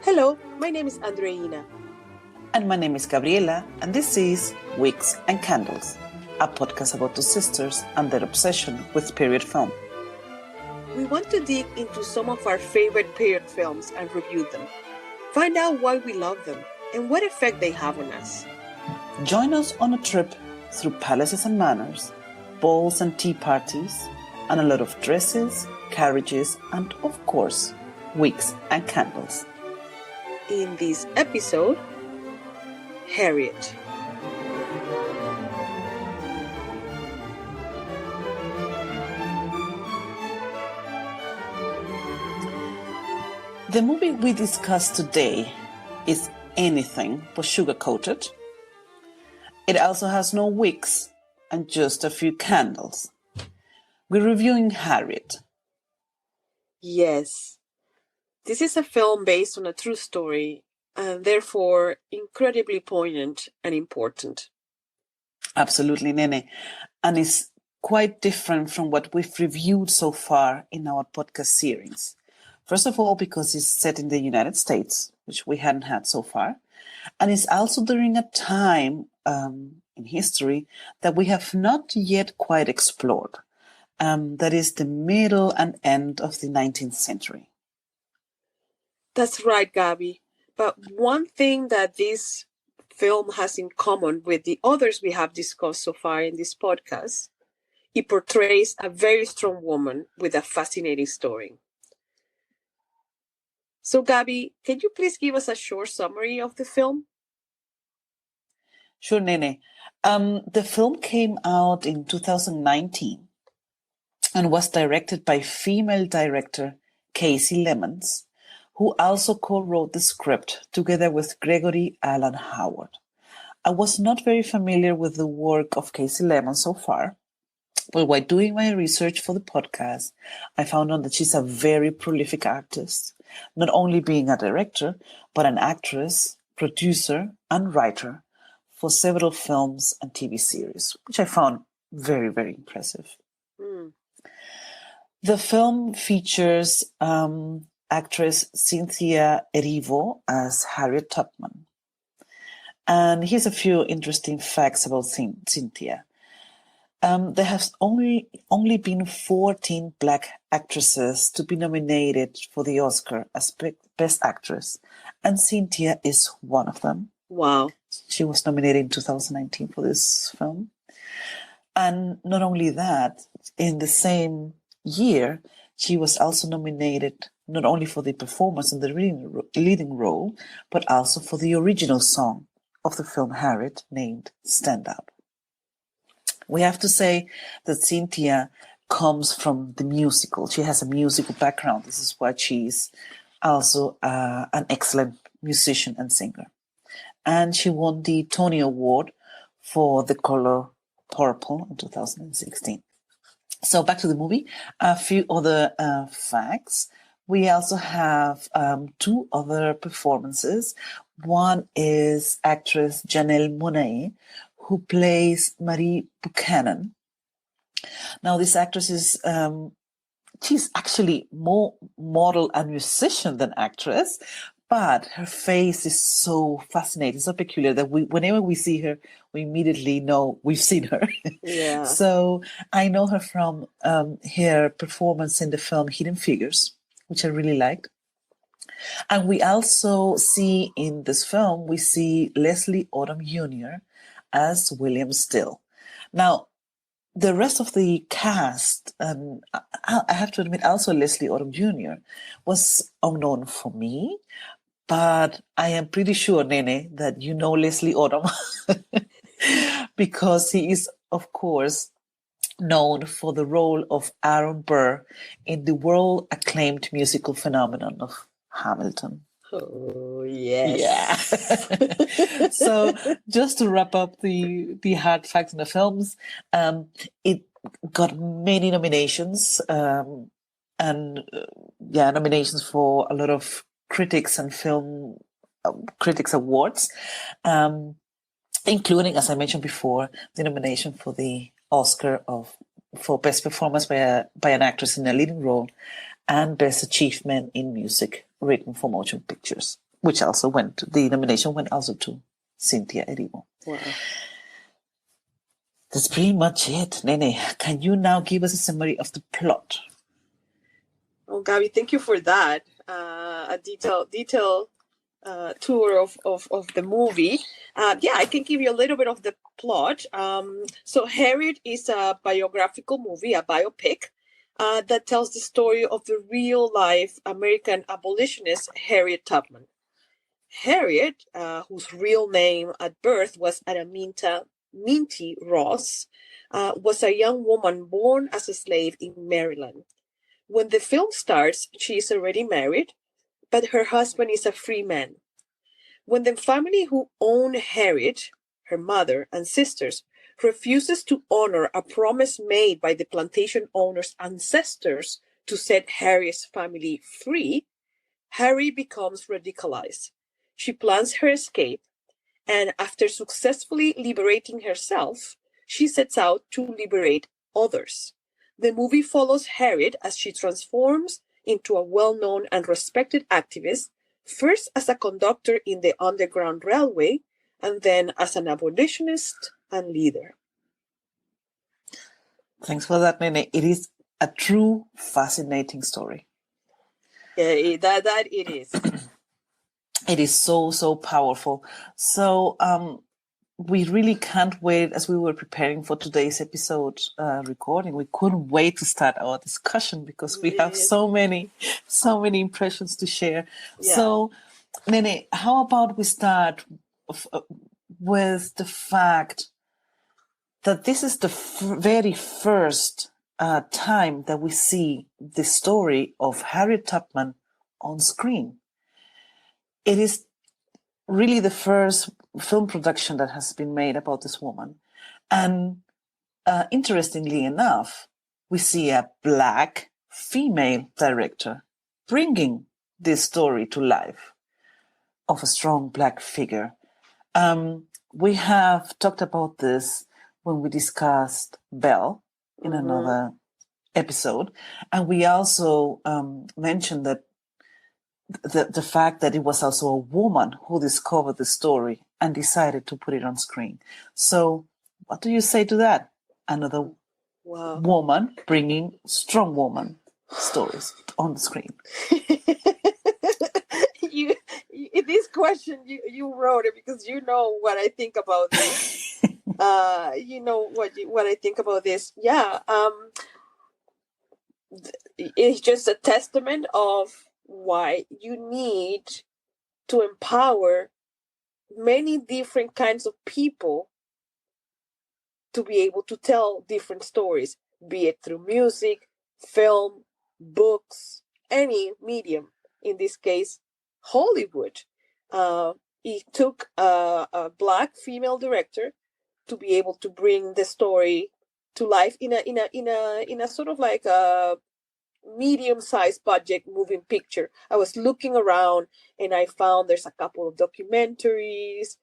Hello, my name is Andreina. And my name is Gabriela, and this is Wigs and Candles, a podcast about two sisters and their obsession with period film. We want to dig into some of our favorite period films and review them. Find out why we love them and what effect they have on us. Join us on a trip through palaces and manors, balls and tea parties, and a lot of dresses, carriages, and of course, wigs and candles. In this episode, Harriet. The movie we discuss today is anything but sugar-coated. It also has no wigs and just a few candles. We're reviewing Harriet. Yes, this is a film based on a true story and therefore incredibly poignant and important. Absolutely, Nene. And it's quite different from what we've reviewed so far in our podcast series. First of all, because it's set in the United States, which we hadn't had so far. And it's also during a time in history that we have not yet quite explored. That is the middle and end of the 19th century. That's right, Gabi. But one thing that this film has in common with the others we have discussed so far in this podcast, it portrays a very strong woman with a fascinating story. So, Gabi, can you please give us a short summary of the film? Sure, Nene. The film came out in 2019 and was directed by female director Kasi Lemmons, who also co-wrote the script together with Gregory Alan Howard. I was not very familiar with the work of Kasi Lemmons so far, but while doing my research for the podcast, I found out that she's a very prolific artist, not only being a director, but an actress, producer, and writer for several films and TV series, which I found very, very impressive. The film features actress Cyntia Erivo as Harriet Tubman. And here's a few interesting facts about Cynthia. There have only been 14 Black actresses to be nominated for the Oscar as Best Actress, and Cynthia is one of them. Wow. She was nominated in 2019 for this film. And not only that, in the same year, she was also nominated not only for the performance in the leading role, but also for the original song of the film Harriet, named Stand Up. We have to say that Cynthia comes from the musical. She has a musical background. This is why she's also an excellent musician and singer. And she won the Tony Award for The Color Purple in 2016. So back to the movie, a few other facts. We also have two other performances. One is actress Janelle Monáe, who plays Marie Buchanan. Now, this actress is, she's actually more model and musician than actress, but her face is so fascinating, so peculiar that whenever we see her, we immediately know we've seen her. Yeah. So I know her from her performance in the film Hidden Figures, which I really liked. And we also see in this film, we see Leslie Odom Jr. as William Still. Now, the rest of the cast, I have to admit, also Leslie Odom Jr. was unknown for me, but I am pretty sure, Nene, that you know Leslie Odom because he is, of course, known for the role of Aaron Burr in the world-acclaimed musical phenomenon of Hamilton. Oh, yes. Yeah. So just to wrap up the hard facts in the films, it got many nominations nominations for a lot of critics and film critics awards, including, as I mentioned before, the nomination for the Oscar for Best Performance by an Actress in a Leading Role and Best Achievement in Music written for motion pictures. which also the nomination went also to Cynthia Erivo. Wow. That's pretty much it. Nene, can you now give us a summary of the plot? Oh, Gaby, thank you for that. A detailed tour of the movie. I can give you a little bit of the plot. So Harriet is a biographical movie, a biopic, that tells the story of the real-life American abolitionist Harriet Tubman. Harriet, whose real name at birth was Araminta Minty Ross, was a young woman born as a slave in Maryland. When the film starts, she is already married, but her husband is a free man. When the family who own Harriet, her mother and sisters, refuses to honor a promise made by the plantation owner's ancestors to set Harriet's family free, Harriet becomes radicalized. She plans her escape, and after successfully liberating herself, she sets out to liberate others. The movie follows Harriet as she transforms into a well-known and respected activist, first as a conductor in the Underground Railway, and then as an abolitionist and leader. Thanks for that, Nene. It is a true fascinating story. Yeah, that it is. It is so powerful. So we really can't wait. As we were preparing for today's episode recording, we couldn't wait to start our discussion because we have so many impressions to share. Yeah. So, Nene, how about we start with the fact that this is the very first time that we see the story of Harriet Tubman on screen. It is really the first film production that has been made about this woman. And interestingly enough, we see a Black female director bringing this story to life of a strong Black figure. We have talked about this when we discussed Belle in another episode. And we also mentioned that the fact that it was also a woman who discovered the story and decided to put it on screen. So what do you say to that? Another woman bringing strong woman stories on the screen. This question, you wrote it because you know what I think about this. You know what I think about this. Yeah. It's just a testament of why you need to empower many different kinds of people to be able to tell different stories, be it through music, film, books, any medium. In this case, Hollywood. It took a Black female director to be able to bring the story to life in a sort of like a medium-sized budget moving picture. I was looking around and I found there's a couple of documentaries,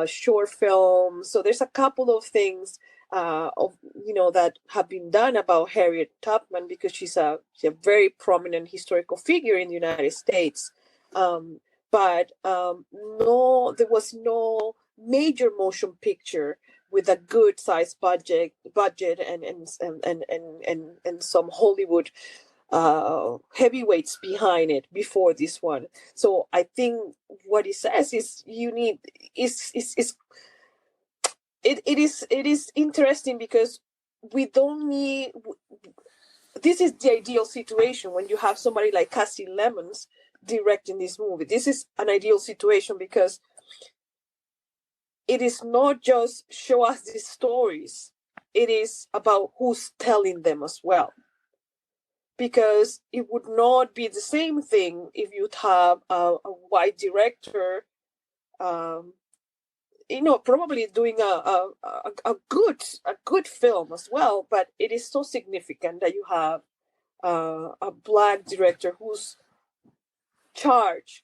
short films. So there's a couple of things that have been done about Harriet Tubman because she's a very prominent historical figure in the United States. But there was no major motion picture with a good size budget and some Hollywood heavyweights behind it before this one. So I think what it says is it is interesting because we don't need. This is the ideal situation when you have somebody like Kasi Lemmons directing this movie. This is an ideal situation because it is not just show us these stories. It is about who's telling them as well. Because it would not be the same thing if you'd have a white director, probably doing a good film as well. But it is so significant that you have a Black director who's charged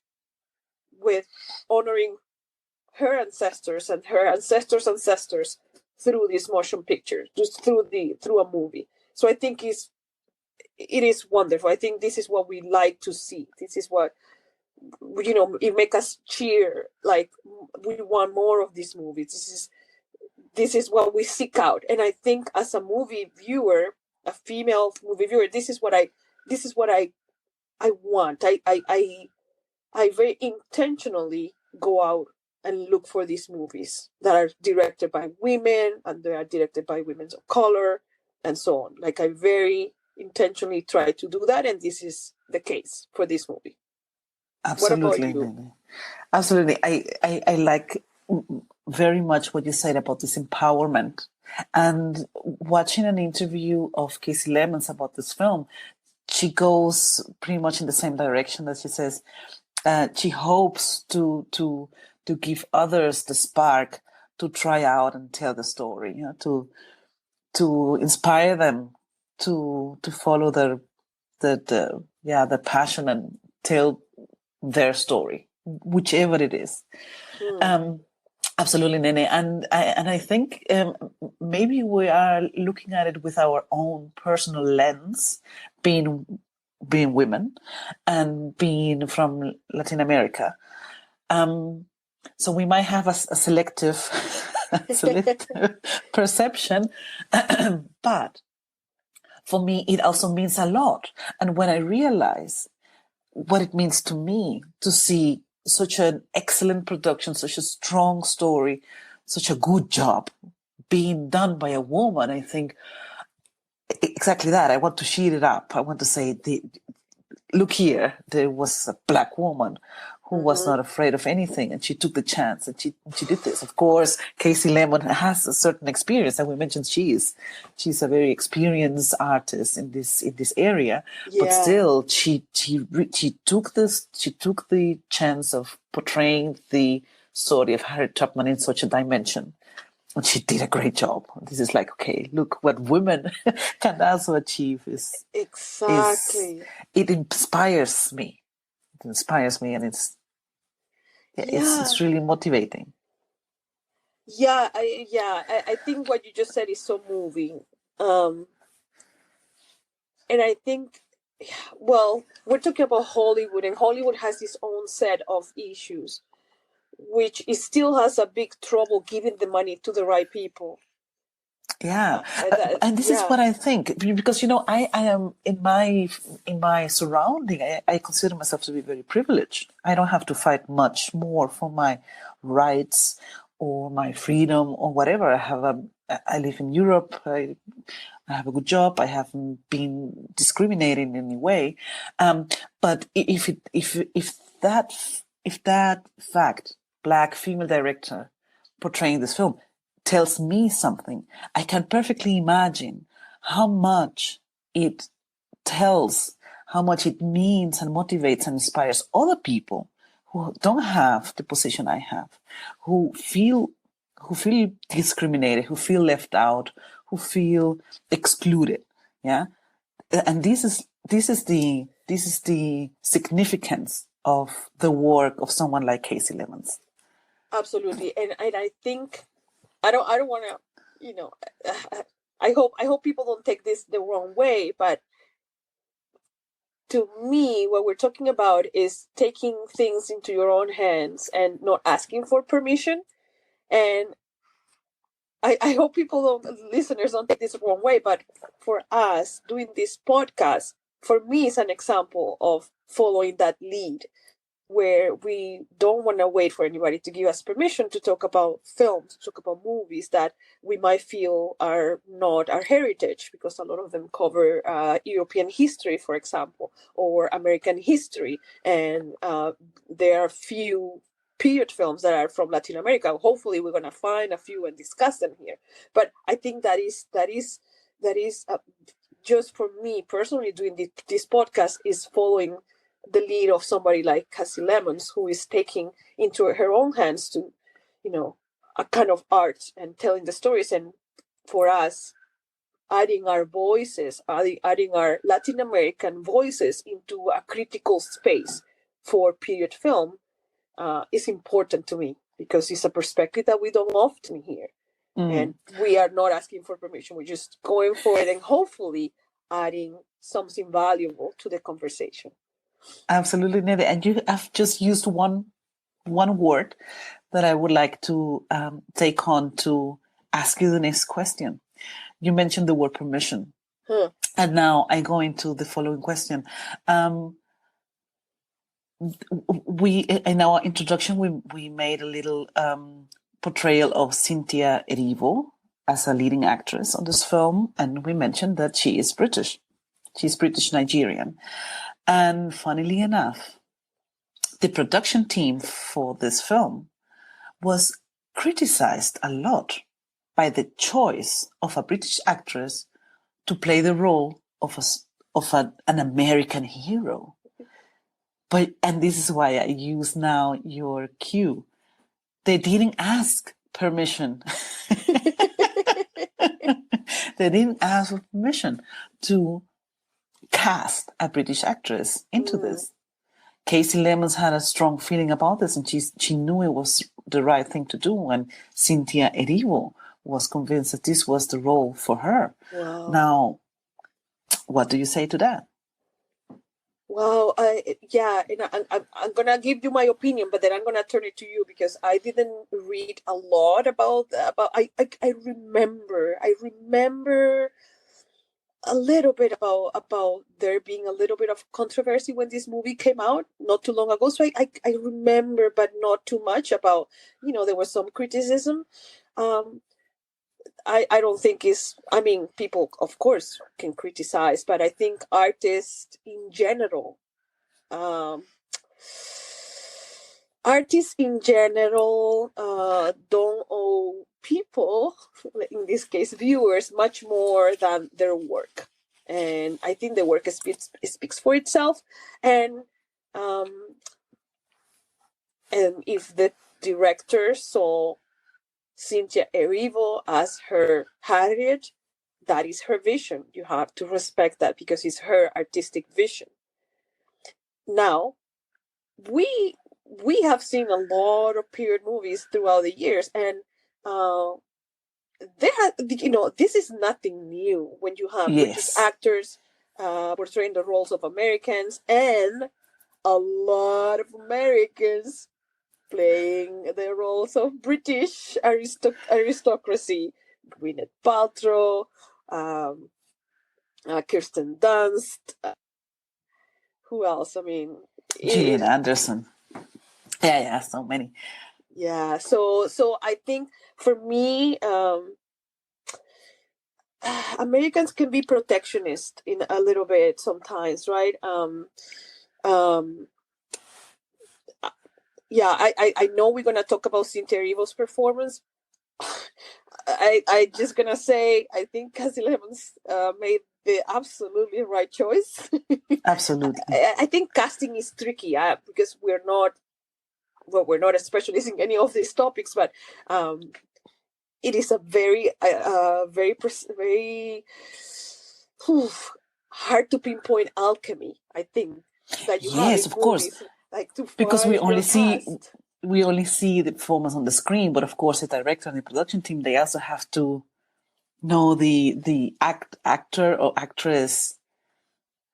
with honoring her ancestors and her ancestors' ancestors through this motion picture, just through a movie. So I think it is wonderful. I think this is what we like to see. This is what it make us cheer, like we want more of these movies. This is what we seek out. And I think as a movie viewer, a female movie viewer, this is what I want. I very intentionally go out and look for these movies that are directed by women, and they are directed by women of color, and so on. Like, I very intentionally try to do that, and this is the case for this movie. Absolutely, What about you? Nene. Absolutely. I like very much what you said about this empowerment. And watching an interview of Kasi Lemmons about this film, she goes pretty much in the same direction that she says she hopes to give others the spark to try out and tell the story, to inspire them to follow the passion and tell their story, whichever it is. Absolutely, Nene. And I think maybe we are looking at it with our own personal lens, being women and being from Latin America. So we might have a selective, selective perception, but for me, it also means a lot. And when I realize what it means to me to see such an excellent production, such a strong story, such a good job being done by a woman, I think exactly that. I want to sheet it up. I want to say, look here, there was a Black woman who was not afraid of anything, and she took the chance, and she did this. Of course, Kasi Lemmons has a certain experience, and we mentioned she's a very experienced artist in this area. Yeah. But still, she took the chance of portraying the story of Harriet Tubman in such a dimension. And she did a great job. This is like, okay, look what women can also achieve. Exactly. It inspires me. It inspires me, and it's really motivating. I think what you just said is so moving. And I think, well, we're talking about Hollywood, and Hollywood has its own set of issues, which it still has a big trouble giving the money to the right people. Yeah, and this is what I think, because I am in my surrounding. I consider myself to be very privileged. I don't have to fight much more for my rights or my freedom or whatever. I live in Europe. I have a good job. I haven't been discriminated in any way. But if that fact, Black female director portraying this film, tells me something, I can perfectly imagine how much it tells, how much it means and motivates and inspires other people who don't have the position I have, who feel discriminated, who feel left out, who feel excluded. Yeah, and this is the significance of the work of someone like Kasi Lemmons. Absolutely, and I think. I don't want to, I hope people don't take this the wrong way, but to me, what we're talking about is taking things into your own hands and not asking for permission. And I hope listeners don't take this the wrong way, but for us doing this podcast, for me, is an example of following that lead, where we don't want to wait for anybody to give us permission to talk about films, to talk about movies that we might feel are not our heritage, because a lot of them cover European history, for example, or American history. And there are few period films that are from Latin America. Hopefully we're going to find a few and discuss them here. But I think that is just for me personally doing this podcast is following the lead of somebody like Kasi Lemmons, who is taking into her own hands to, a kind of art and telling the stories. And for us, adding our voices, adding our Latin American voices into a critical space for period film is important to me, because it's a perspective that we don't often hear. And we are not asking for permission. We're just going for it and hopefully adding something valuable to the conversation. Absolutely, Nelly. And you have just used one word that I would like to take on to ask you the next question. You mentioned the word permission. Huh. And now I go into the following question. We in our introduction we made a little portrayal of Cynthia Erivo as a leading actress on this film, and we mentioned that she is British. She's British Nigerian. And funnily enough, the production team for this film was criticized a lot by the choice of a British actress to play the role of an American hero. And this is why I use now your cue. They didn't ask permission. They didn't ask for permission to cast a British actress into this. Kasi Lemmons had a strong feeling about this, and she knew it was the right thing to do. And Cynthia Erivo was convinced that this was the role for her. Wow. Now, what do you say to that? Wow, I'm gonna give you my opinion, but then I'm gonna turn it to you because I didn't read a lot about. I remember a little bit about there being a little bit of controversy when this movie came out not too long ago. So I remember, but not too much about. There was some criticism. I don't think people of course can criticize, but I think artists in general don't owe people, in this case viewers, much more than their work. And I think the work speaks for itself. And if the director saw Cynthia Erivo as her Harriet, that is her vision. You have to respect that because it's her artistic vision. Now, we have seen a lot of period movies throughout the years, and this is nothing new when you have British actors portraying the roles of Americans, and a lot of Americans playing the roles of British aristocracy. Gwyneth Paltrow, Kirsten Dunst. Who else? Gillian Anderson. Yeah, so many. Yeah, so I think for me, Americans can be protectionist in a little bit sometimes, right? Yeah, I know we're gonna talk about Cynthia Erivo's performance. I just gonna say I think Kasi Lemmons made the absolutely right choice. Absolutely. I think casting is tricky because we're not a specialist in any of these topics, but it is a very hard to pinpoint alchemy, I think, that you have in of movies, course, like to because we only see the performance on the screen, but of course the director and the production team, they also have to know the actor or actress,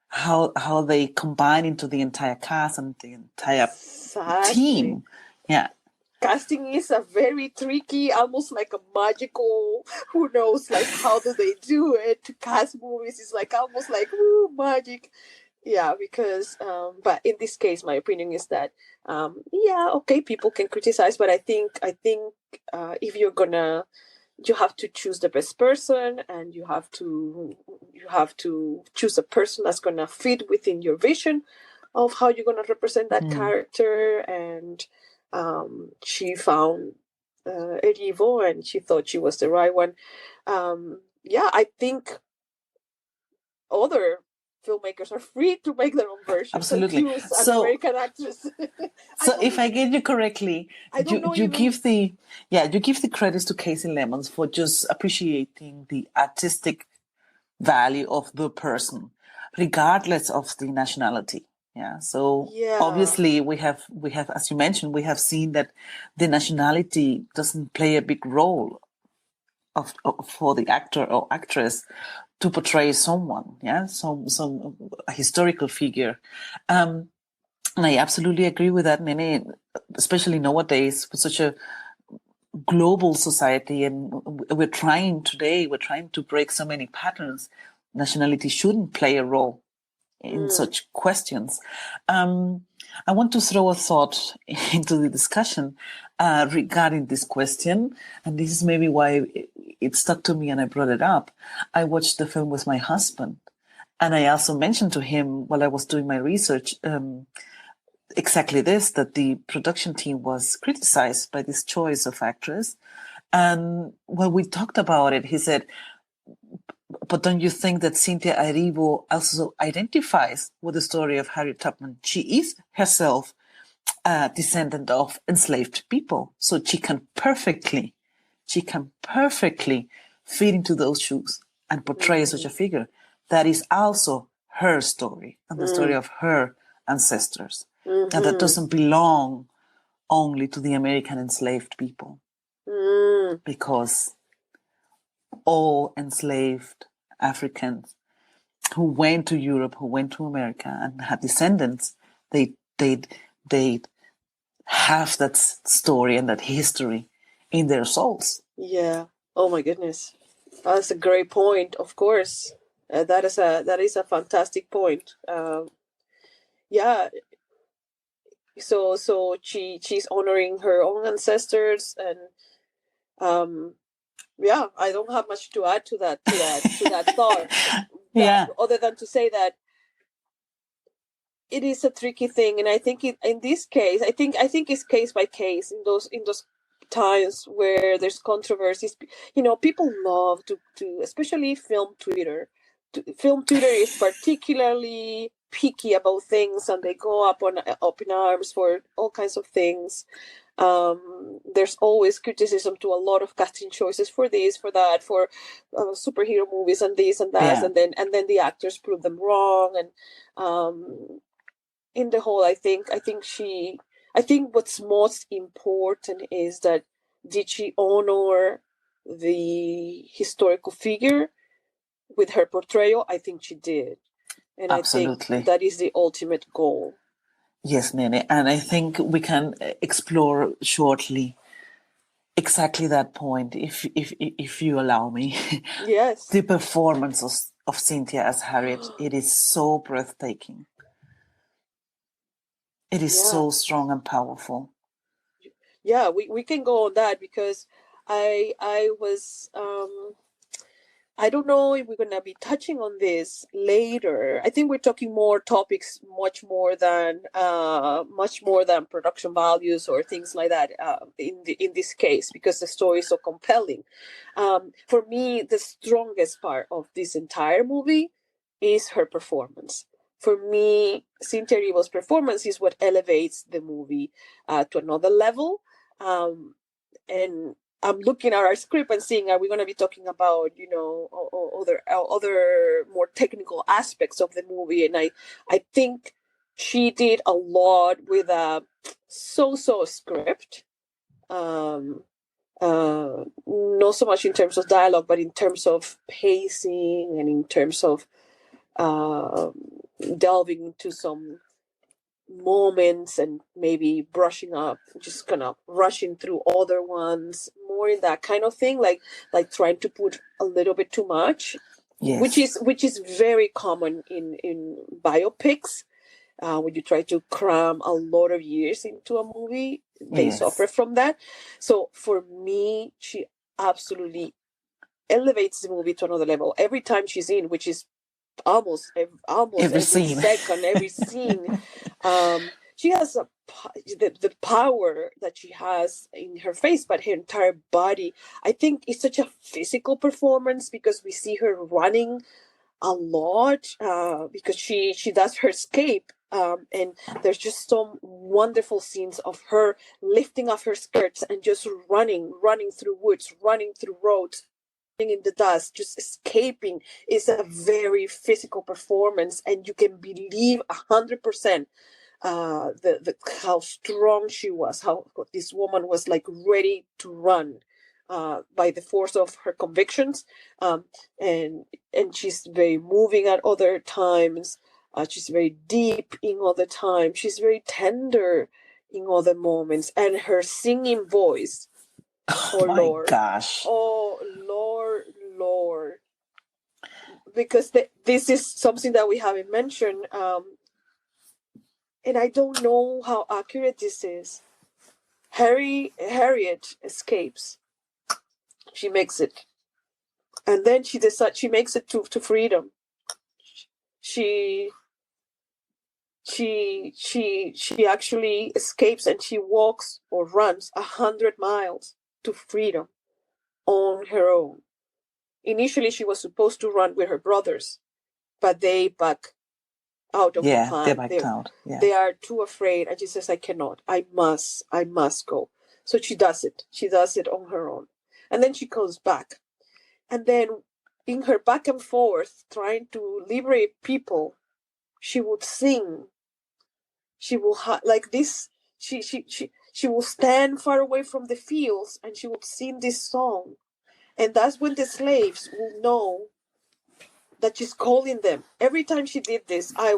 how they combine into the entire cast and the entire team. Yeah. Casting is a very tricky, almost like a magical, who knows, like how do they do it? To cast movies is like almost like magic. Yeah, because but in this case, my opinion is that okay, people can criticize, but I think if you have to choose the best person, and you have to choose a person that's gonna fit within your vision of how you're gonna represent that character. And she found Erivo, and she thought she was the right one. I think other filmmakers are free to make their own versions. Absolutely. And choose an American actress. So if I get you correctly, you give the credits to Kasi Lemmons for just appreciating the artistic value of the person, regardless of the nationality. Yeah. So obviously we have, as you mentioned, we have seen that the nationality doesn't play a big role for the actor or actress to portray someone. Yeah. Some historical figure. And I absolutely agree with that, Nene, especially nowadays with such a global society. And we're trying to break so many patterns. Nationality shouldn't play a role in such questions. I want to throw a thought into the discussion regarding this question. And this is maybe why it stuck to me and I brought it up. I watched the film with my husband. And I also mentioned to him while I was doing my research exactly this, that the production team was criticized by this choice of actress. And when we talked about it, he said, but don't you think that Cyntia Erivo also identifies with the story of Harriet Tubman? She is herself a descendant of enslaved people. So she can perfectly fit into those shoes and portray such a figure. That is also her story and the story of her ancestors. And that doesn't belong only to the American enslaved people. Because all enslaved Africans who went to Europe, who went to America and had descendants, they have that story and that history in their souls. Yeah. Oh my goodness. That's a great point. Of course, that is a fantastic point. Yeah. So she's honoring her own ancestors, and yeah, I don't have much to add to that thought. Yeah. Other than to say that it is a tricky thing, and I think in this case, I think it's case by case in those times where there's controversies. People love to especially film Twitter. Film Twitter is particularly picky about things, and they go up in arms for all kinds of things. There's always criticism to a lot of casting choices for this, for that, for superhero movies and this and that, Yeah. and then the actors prove them wrong. And in the whole, I think what's most important is that did she honor the historical figure with her portrayal? I think she did. And Absolutely. I think that is the ultimate goal. Yes, Nene. And I think we can explore shortly exactly that point, if you allow me. Yes. The performance of Cynthia as Harriet, it is so breathtaking. It is so strong and powerful. Yeah, we can go on that, because I was I don't know if we're gonna be touching on this later. I think we're talking more topics, much more than production values or things like that. In this case, because the story is so compelling. For me, the strongest part of this entire movie is her performance. For me, Cynthia Erivo's performance is what elevates the movie to another level. And I'm looking at our script and seeing, are we going to be talking about, other more technical aspects of the movie? And I think she did a lot with a so-so script. Not so much in terms of dialogue, but in terms of pacing and in terms of delving into some moments and maybe brushing up, just kind of rushing through other ones, more in that kind of thing, like trying to put a little bit too much. Yes. which is very common in biopics. When you try to cram a lot of years into a movie, they suffer from that. So for me, she absolutely elevates the movie to another level every time she's in, which is almost every scene. second, every scene. She has the power that she has in her face, but her entire body. I think it's such a physical performance, because we see her running a lot, because she does her escape. And there's just some wonderful scenes of her lifting off her skirts and just running through woods, running through roads, in the dust, just escaping. Is a very physical performance, and you can believe 100% the how strong she was, how this woman was like ready to run by the force of her convictions, and she's very moving at other times. She's very deep in other times. She's very tender in other moments. And her singing voice, Oh my Lord. gosh. Oh, Lord. Because this is something that we haven't mentioned. And I don't know how accurate this is. Harriet escapes. She makes it. And then she makes it to freedom. She actually escapes, and she walks or runs 100 miles to freedom on her own. Initially, she was supposed to run with her brothers, but they back out of the plan. They backed out. Yeah. They are too afraid, and she says, I cannot. I must go. So she does it. She does it on her own. And then she comes back. And then in her back and forth, trying to liberate people, she would sing. She will like this. She will stand far away from the fields, and she would sing this song. And that's when the slaves will know that she's calling them. Every time she did this, I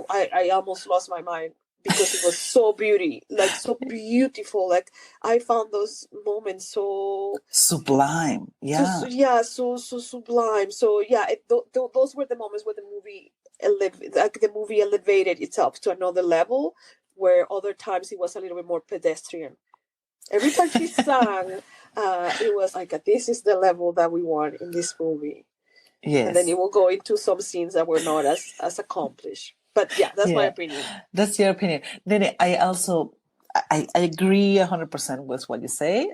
almost lost my mind, because it was so beautiful. Like, I found those moments so sublime. Yeah. So sublime. So yeah, those were the moments where the movie elevated itself to another level, where other times it was a little bit more pedestrian. Every time she sang, it was like, this is the level that we want in this movie. Yes. And then it will go into some scenes that were not as accomplished. But yeah, that's my opinion. That's your opinion. Nene, I also, I agree 100% with what you say.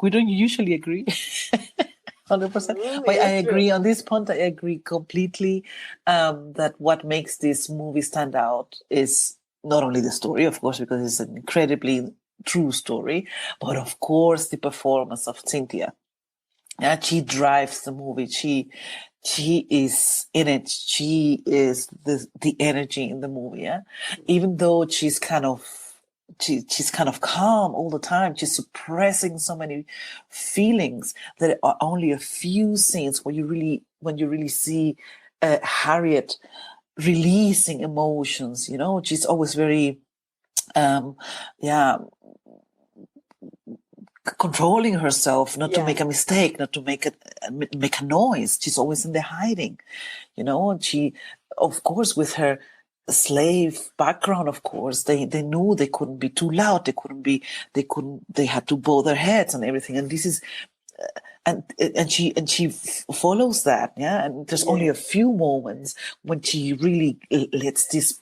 We don't usually agree 100%. But I agree on this point. I agree completely that what makes this movie stand out is not only the story, of course, because it's an incredibly true story, but of course the performance of Cynthia. Yeah, she drives the movie. She is in it. She is the energy in the movie. Yeah, even though she's kind of calm all the time. She's suppressing so many feelings. There are only a few scenes when you really see Harriet releasing emotions. You know, she's always very controlling herself not to make a mistake, not to make a noise. She's always in the hiding, you know. And she, of course, with her slave background, of course, they knew they couldn't be too loud. They had to bow their heads and everything. And this is and she follows that. Yeah. And there's only a few moments when she really lets this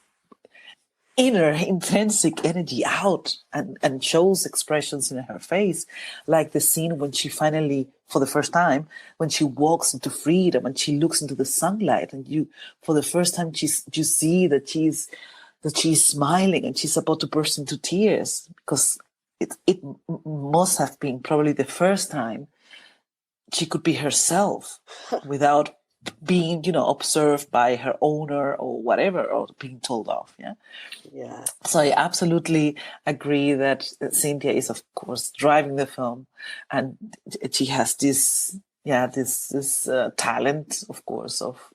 inner intrinsic energy out and shows expressions in her face, like the scene when she finally, for the first time, when she walks into freedom and she looks into the sunlight, and for the first time you see that she's smiling and she's about to burst into tears, because it must have been probably the first time she could be herself without being, observed by her owner or whatever, or being told off. Yeah. So I absolutely agree that Cynthia is, of course, driving the film, and she has this talent, of course, of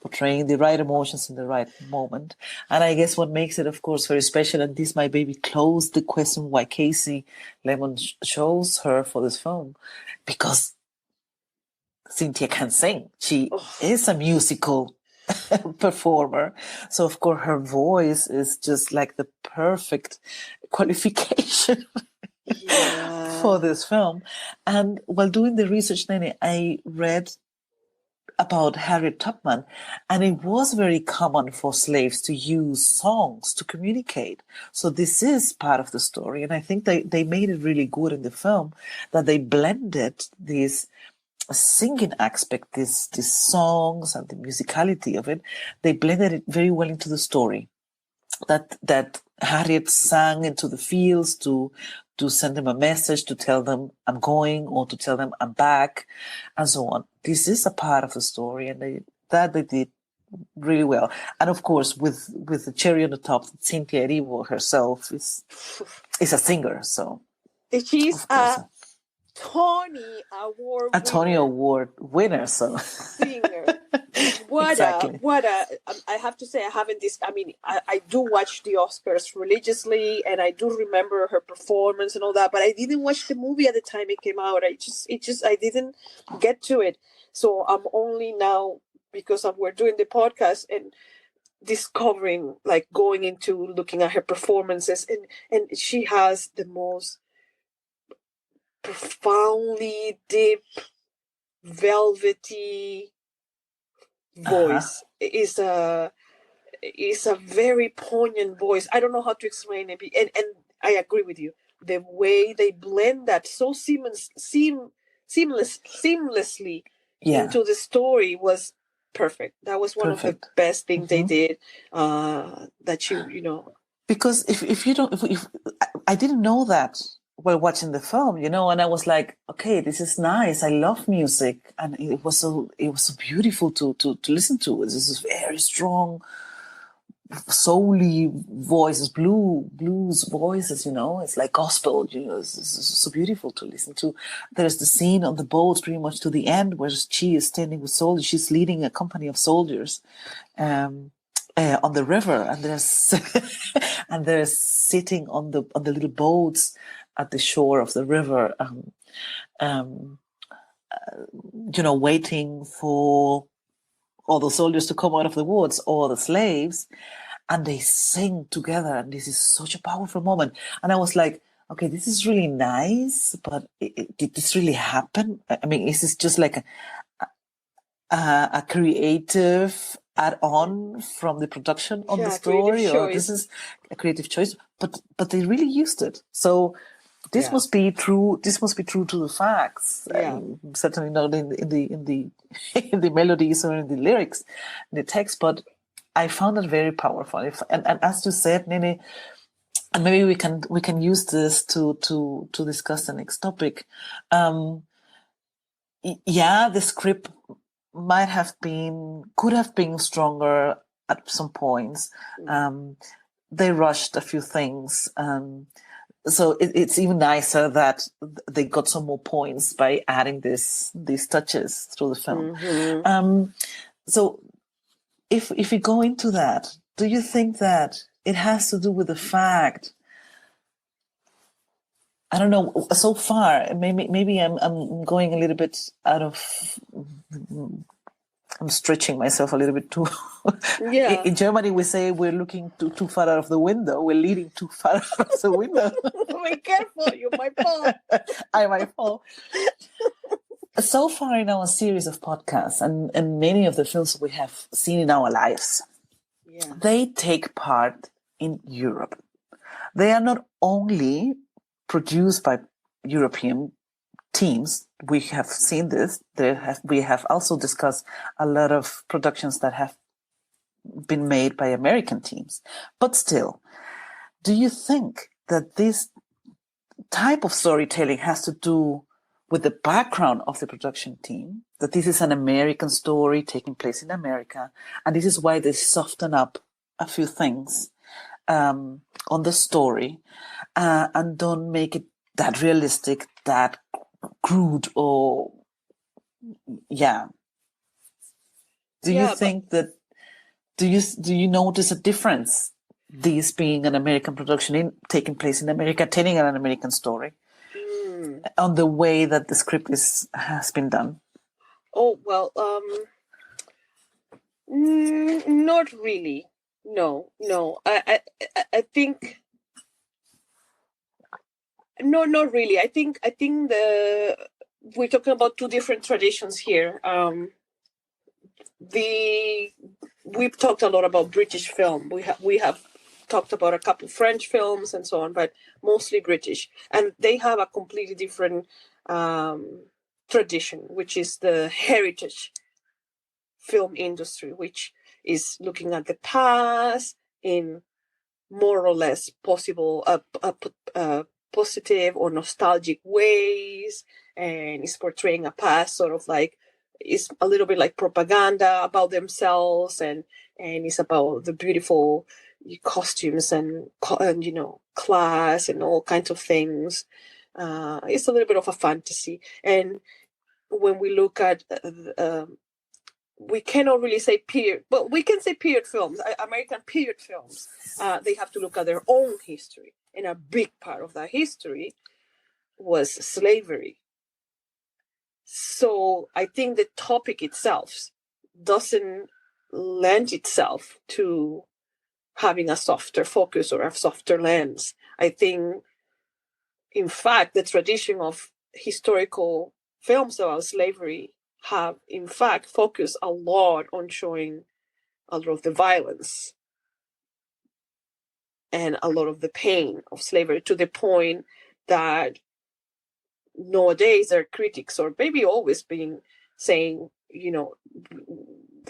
portraying the right emotions in the right moment. And I guess what makes it, of course, very special, and this might maybe close the question why Casey Lemon chose her for this film, because Cynthia can sing. She is a musical performer. So, of course, her voice is just like the perfect qualification for this film. And while doing the research, Nene, I read about Harriet Tubman, and it was very common for slaves to use songs to communicate. So this is part of the story. And I think they made it really good in the film, that they blended these singing aspect, these songs and the musicality of it, they blended it very well into the story. That Harriet sang into the fields to send them a message, to tell them I'm going, or to tell them I'm back, and so on. This is a part of the story, and they did really well. And of course, with the cherry on the top, Cythia Erivo herself is a singer. So she's Tony Award winner. So singer. Exactly. I have to say, I haven't this. I mean, I do watch the Oscars religiously, and I do remember her performance and all that. But I didn't watch the movie at the time it came out. I didn't get to it. So I'm only now, because we're doing the podcast and discovering, like, going into looking at her performances, and she has the most profoundly deep, velvety voice. Is a very poignant voice. I don't know how to explain it, and I agree with you. The way they blend that so seamlessly into the story was perfect. That was one of the best things they did. That you know, because if you don't, if I didn't know that while watching the film, and I was like, okay, this is nice. I love music, and it was so beautiful to listen to. This is very strong, soul-y voices, blues voices. It's like gospel. It's so beautiful to listen to. There's the scene on the boat, pretty much to the end, where she is standing with soldiers. She's leading a company of soldiers. On the river, and they're sitting on the little boats at the shore of the river, waiting for all the soldiers to come out of the woods, or the slaves, and they sing together, and this is such a powerful moment. And I was like, okay, this is really nice, but did this really happen? I mean, is this just like a creative add-on from the production on the story, or this is a creative choice? But they really used it. So this must be true. This must be true to the facts. Certainly not in the in the melodies or in the lyrics, in the text. But I found it very powerful. And as you said, Nene, and maybe we can use this to discuss the next topic. The script could have been stronger at some points. They rushed a few things. So it's even nicer that they got some more points by adding these touches through the film. So if we go into that, do you think that it has to do with the fact, I don't know, so far, maybe I'm going a little bit out of, I'm stretching myself a little bit too. In Germany, we say we're looking too far out of the window. We're leading too far out of the window. Be careful, you might fall. I might fall. So far in our series of podcasts and many of the films we have seen in our lives, they take part in Europe. They are not only produced by European teams. We have seen this. We have also discussed a lot of productions that have been made by American teams. But still, do you think that this type of storytelling has to do with the background of the production team, that this is an American story taking place in America, and this is why they soften up a few things on the story and don't make it that realistic, that crude, or do you think that do you notice a difference, these being an American production taking place in America, telling an American story, on the way that the script has been done? Oh, well, not really. No. I think no, not really. I think we're talking about two different traditions here. We've talked a lot about British film. We have talked about a couple French films and so on, but mostly British, and they have a completely different tradition, which is the heritage film industry, which is looking at the past in more or less possible positive or nostalgic ways, and is portraying a past sort of like, it's a little bit like propaganda about themselves, and it's about the beautiful costumes and class and all kinds of things. It's a little bit of a fantasy. And when we look at we cannot really say period, but we can say period films, American period films. They have to look at their own history, and a big part of that history was slavery. So I think the topic itself doesn't lend itself to having a softer focus or a softer lens. I think, in fact, the tradition of historical films about slavery have, in fact, focused a lot on showing a lot of the violence and a lot of the pain of slavery, to the point that nowadays there are critics, or maybe always been saying,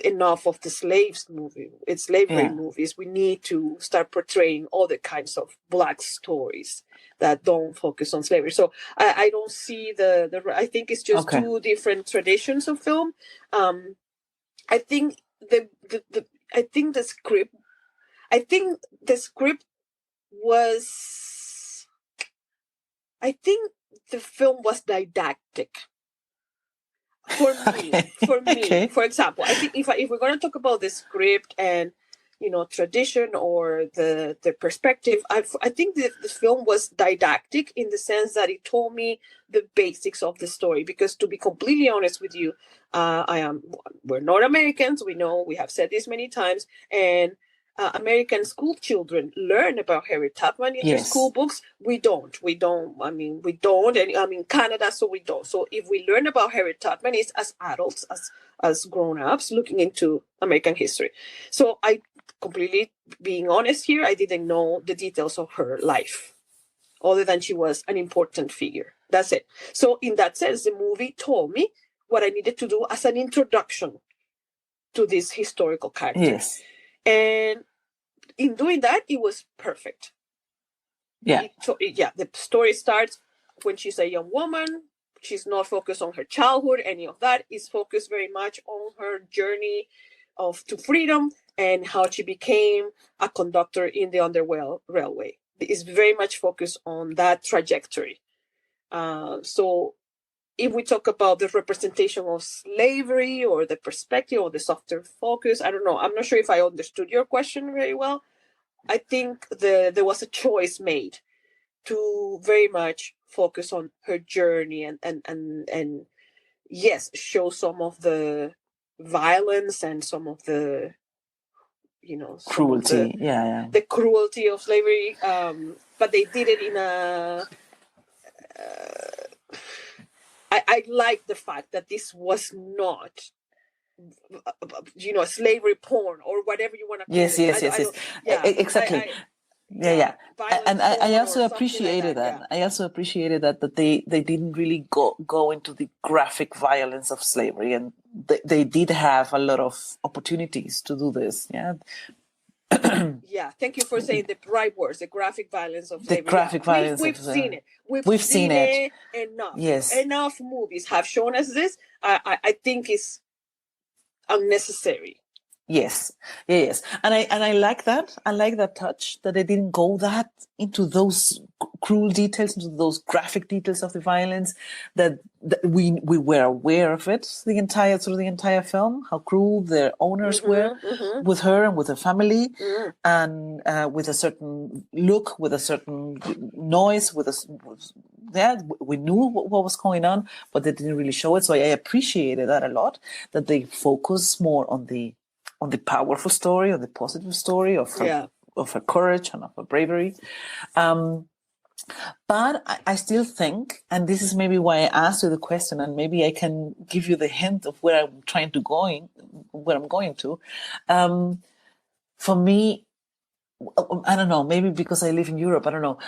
enough of the slavery movies. We need to start portraying other kinds of Black stories that don't focus on slavery. So I don't see I think it's just two different traditions of film. I think the script was, I think the film was didactic. For me, for example, I think if we're going to talk about the script and tradition or the perspective, I think the film was didactic in the sense that it told me the basics of the story. Because, to be completely honest with you, we're not Americans. We know, we have said this many times, and American school children learn about Harriet Tubman in their school books. We don't. And Canada, so we don't. So if we learn about Harriet Tubman, it's as adults, as grown-ups looking into American history. So I, completely being honest here, I didn't know the details of her life, other than she was an important figure. That's it. So in that sense, the movie told me what I needed to do as an introduction to this historical character. Yes. And in doing that, it was perfect. Yeah. The story starts when she's a young woman. She's not focused on her childhood, any of that. It's focused very much on her journey to freedom and how she became a conductor in the Underworld Railway. It's very much focused on that trajectory. So if we talk about the representation of slavery or the perspective or the softer focus, I don't know. I'm not sure if I understood your question very well. I think there was a choice made to very much focus on her journey and yes, show some of the violence and some of the cruelty, the cruelty of slavery. But they did it in a. I like the fact that this was not, slavery porn or whatever you want to call it. Yes. Exactly. And I also appreciated that. Yeah. I also appreciated that they didn't really go into the graphic violence of slavery, and they did have a lot of opportunities to do this. Yeah. Yeah, thank you for saying the right words, the graphic violence of slavery. The graphic violence. We've seen it. We've seen it enough. Yes. Enough movies have shown us this. I think it's unnecessary. Yes. And I like that. I like that touch that they didn't go that into those cruel details, into those graphic details of the violence, that we were aware of it through the entire film, how cruel their owners were with her and with her family, and with a certain look, with a certain noise, we knew what was going on, but they didn't really show it. So I appreciated that a lot, that they focus more on the powerful story, on the positive story of her courage and of her bravery. But I still think, and this is maybe why I asked you the question, and maybe I can give you the hint of where I'm going to. For me, I don't know, maybe because I live in Europe, I don't know.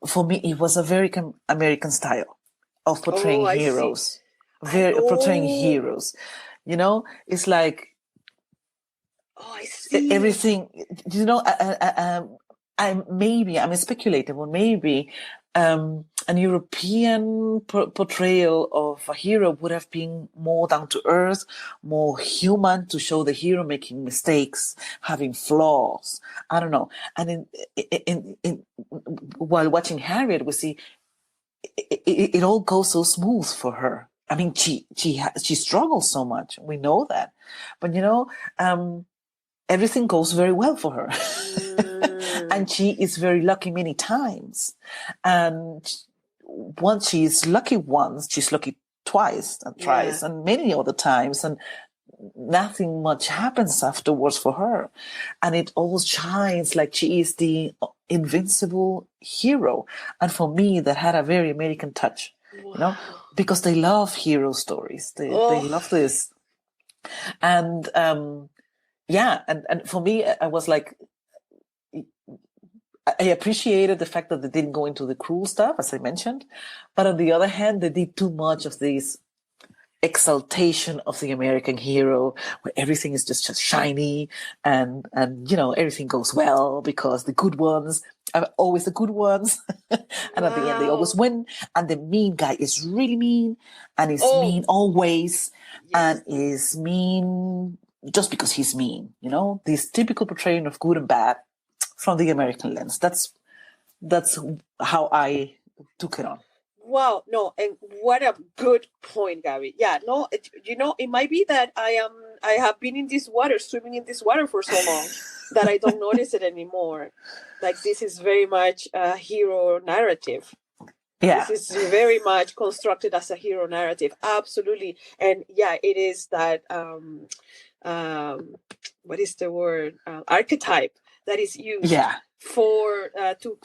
For me, it was a very American style of portraying heroes. Portraying heroes. It's like, I see. Everything, I'm speculating, or maybe an European portrayal of a hero would have been more down to earth, more human, to show the hero making mistakes, having flaws. I don't know. And while watching Harriet, we see it all goes so smooth for her. I mean, she struggles so much. We know that, but everything goes very well for her. And she is very lucky many times. And once she's lucky once, she's lucky twice and thrice and many other times. And nothing much happens afterwards for her. And it almost shines like she is the invincible hero. And for me, that had a very American touch, because they love hero stories. They love this. And and for me, I was like, I appreciated the fact that they didn't go into the cruel stuff, as I mentioned. But on the other hand, they did too much of this exaltation of the American hero, where everything is just shiny and everything goes well because the good ones are always the good ones. And at the end, they always win. And the mean guy is really mean and is mean always and is mean just because he's mean. This typical portrayal of good and bad from the American lens. That's how I took it on. Wow, no, and what a good point, Gaby. Yeah, no, it might be that I have been in this water, swimming in this water for so long that I don't notice it anymore. Like, this is very much a hero narrative. Yeah. This is very much constructed as a hero narrative. Absolutely. And yeah, it is that, what is the word? Archetype that is used. Yeah. For to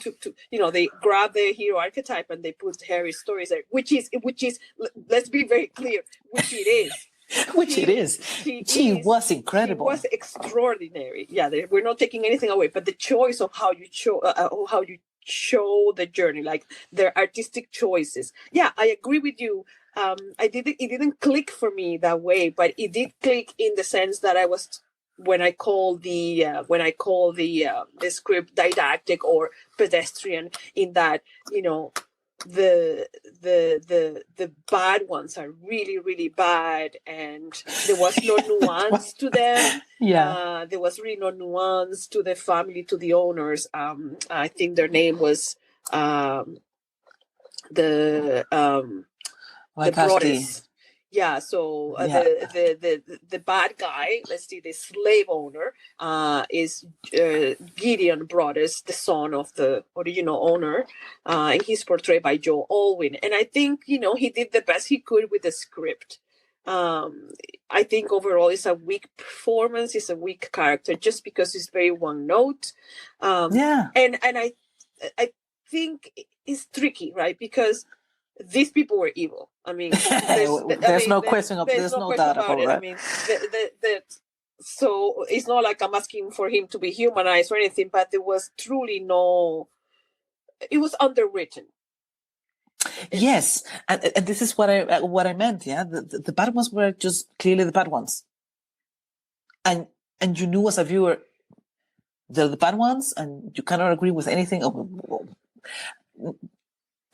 they grab the hero archetype and they put Harry's stories there, which is let's be very clear, which it is. She was incredible. She was extraordinary. Yeah, we're not taking anything away, but the choice of how you show the journey, like their artistic choices. Yeah, I agree with you. It didn't click for me that way, but it did click in the sense that I was. When I call the script didactic or pedestrian, in that the bad ones are really, really bad, and there was no nuance to them. Yeah, there was really no nuance to the family, to the owners. I think their name was the brothers. Yeah, so the bad guy, let's see, the slave owner is Gideon Brothers, the son of the original owner, and he's portrayed by Joe Alwyn. And I think, he did the best he could with the script. I think overall it's a weak performance, it's a weak character, just because it's very one note. And I think it's tricky, right? Because these people were evil. I mean, there's no question of, there's no doubt about it. I mean, so it's not like I'm asking for him to be humanized or anything, but there was truly it was underwritten. Yes, and this is what I meant. Yeah, the bad ones were just clearly the bad ones, and you knew as a viewer they're the bad ones, and you cannot agree with anything.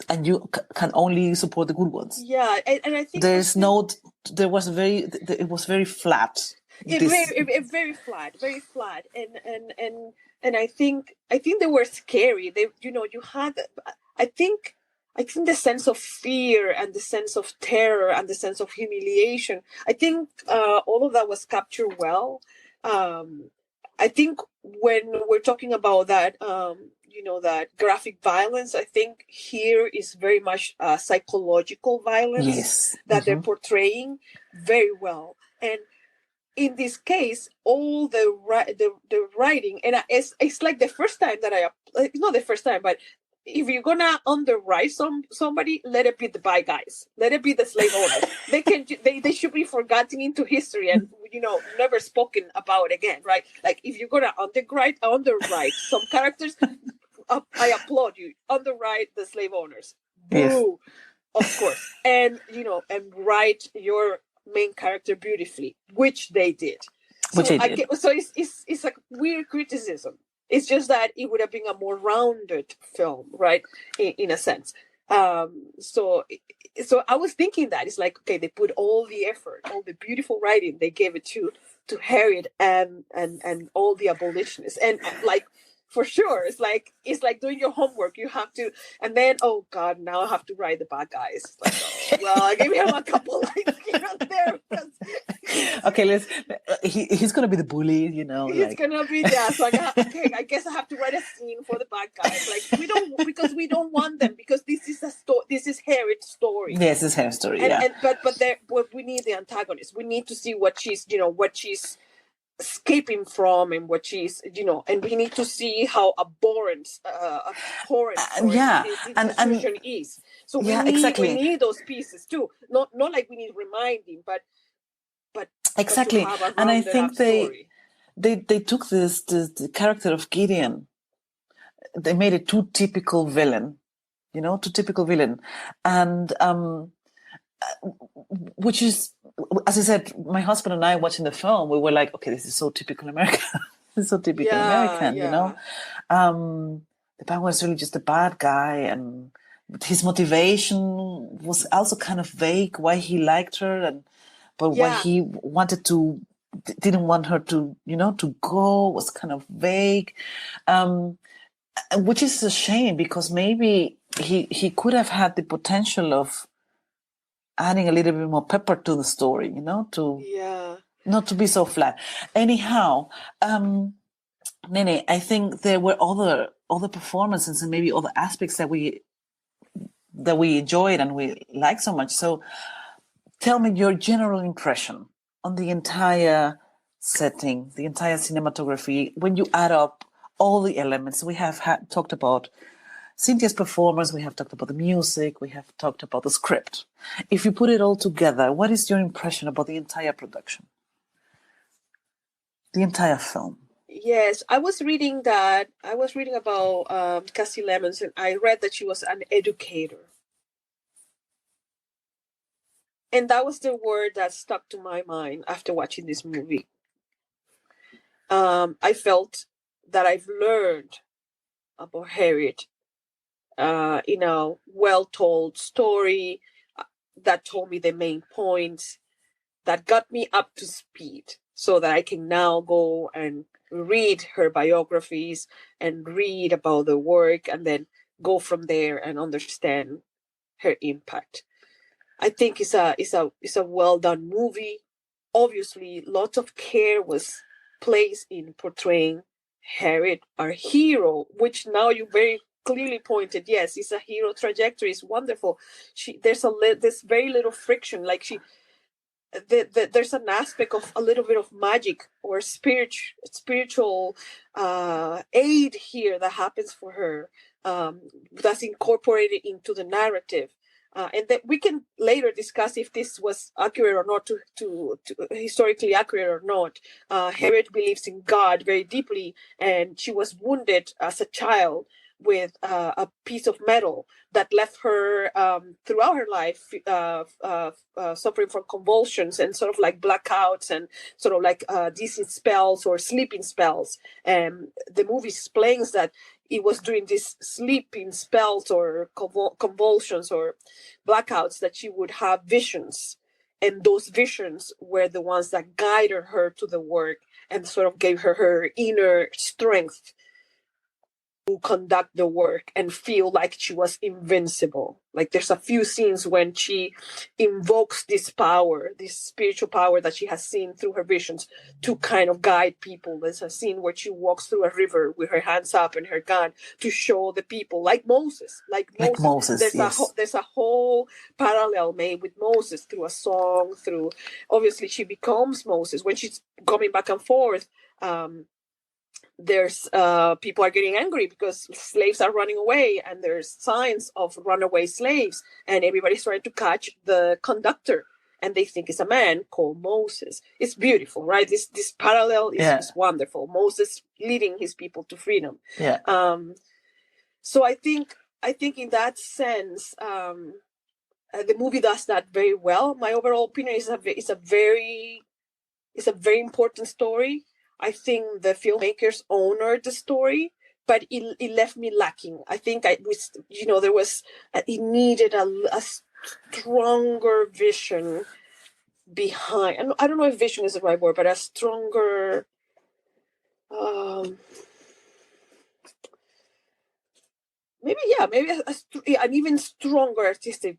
And you can only support the good ones. Yeah, and I think it was very flat. Very flat, and I think they were scary. They, you had, I think the sense of fear and the sense of terror and the sense of humiliation. I think all of that was captured well. I think when we're talking about that, that graphic violence, I think here is very much psychological violence that they're portraying very well. And in this case, all the writing, and it's like the first time that not the first time, but if you're gonna underwrite somebody, let it be the bad guys, let it be the slave owners. They should be forgotten into history and never spoken about again, right? Like, if you're gonna underwrite some characters, I applaud you. Underwrite the slave owners. Yes. Boo, of course. And and write your main character beautifully, which they did. So it's a weird criticism. It's just that it would have been a more rounded film, right? In a sense. So I was thinking that it's like, okay, they put all the effort, all the beautiful writing, they gave it to Harriet and all the abolitionists, and like for sure. It's like doing your homework. You have to, and then, oh God, now I have to write the bad guys. It's like, oh, well, I give him a couple lines here and there because Okay, he's gonna be the bully, he's gonna be there. So I guess I have to write a scene for the bad guys. Like we don't want them, because this is a story. This is Harriet's story. Yes, it's her story. But we need the antagonist. We need to see what she's escaping from, and what she's and we need to see how abhorrent this institution is. So we need those pieces too. Not like we need reminding, but exactly. And I think they took the character of Gideon, they made it too typical villain, and which is, as I said, my husband and I watching the film, we were like, okay, this is so typical American. This is so typical American, The bad was really just a bad guy, and his motivation was also kind of vague, why he liked her, but why he didn't want her to, to go, was kind of vague, which is a shame, because maybe he could have had the potential of adding a little bit more pepper to the story, not to be so flat. Anyhow, Nene, I think there were other performances and maybe other aspects that we enjoyed and we liked so much. So tell me your general impression on the entire setting, the entire cinematography, when you add up all the elements. We have talked about Cynthia's performance, we have talked about the music, we have talked about the script. If you put it all together, what is your impression about the entire production? The entire film? Yes, I was reading about Cassie Lemons, and I read that she was an educator. And that was the word that stuck to my mind after watching this movie. I felt that I've learned about Harriet in a well-told story that told me the main points, that got me up to speed, so that I can now go and read her biographies and read about the work, and then go from there and understand her impact. I think it's a well done movie. Obviously, lots of care was placed in portraying Harriet, our hero, which now you very clearly pointed. Yes, it's a hero trajectory. It's wonderful. There's very little friction. Like there's an aspect of a little bit of magic or spiritual aid here that happens for her, that's incorporated into the narrative. And that we can later discuss if this was accurate or not, to historically accurate or not. Harriet believes in God very deeply, and she was wounded as a child with a piece of metal that left her throughout her life suffering from convulsions and sort of like blackouts and sort of like dizzy spells or sleeping spells. And the movie explains that it was during these sleeping spells or convulsions or blackouts that she would have visions. And those visions were the ones that guided her to the work and sort of gave her inner strength to conduct the work and feel like she was invincible. Like there's a few scenes when she invokes this power, this spiritual power that she has seen through her visions to kind of guide people. There's a scene where she walks through a river with her hands up and her gun to show the people, like Moses. There's a whole parallel made with Moses through a song, through obviously she becomes Moses when she's coming back and forth. There's people are getting angry because slaves are running away, and there's signs of runaway slaves, and everybody's trying to catch the conductor, and they think it's a man called Moses. It's beautiful, right? This parallel is wonderful. Moses leading his people to freedom. So I think in that sense, the movie does that very well. My overall opinion is it's a very important story. I think the filmmakers honored the story, but it left me lacking. I think it needed a stronger vision behind. I don't know if vision is the right word, but a stronger. maybe an even stronger artistic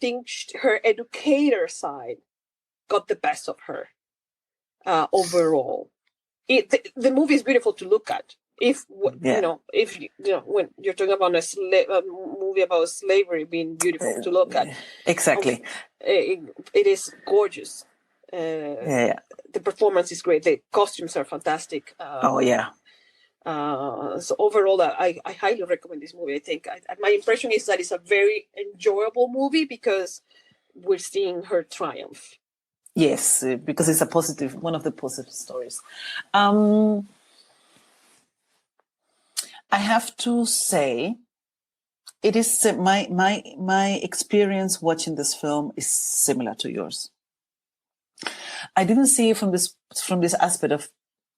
thing. Her educator side got the best of her overall. The movie is beautiful to look at. If when you're talking about a movie about slavery being beautiful to look at, exactly, it is gorgeous. The performance is great. The costumes are fantastic. So overall, I highly recommend this movie. I think my impression is that it's a very enjoyable movie because we're seeing her triumph. Yes, because it's one of the positive stories. I have to say, it is my experience watching this film is similar to yours. I didn't see it from this aspect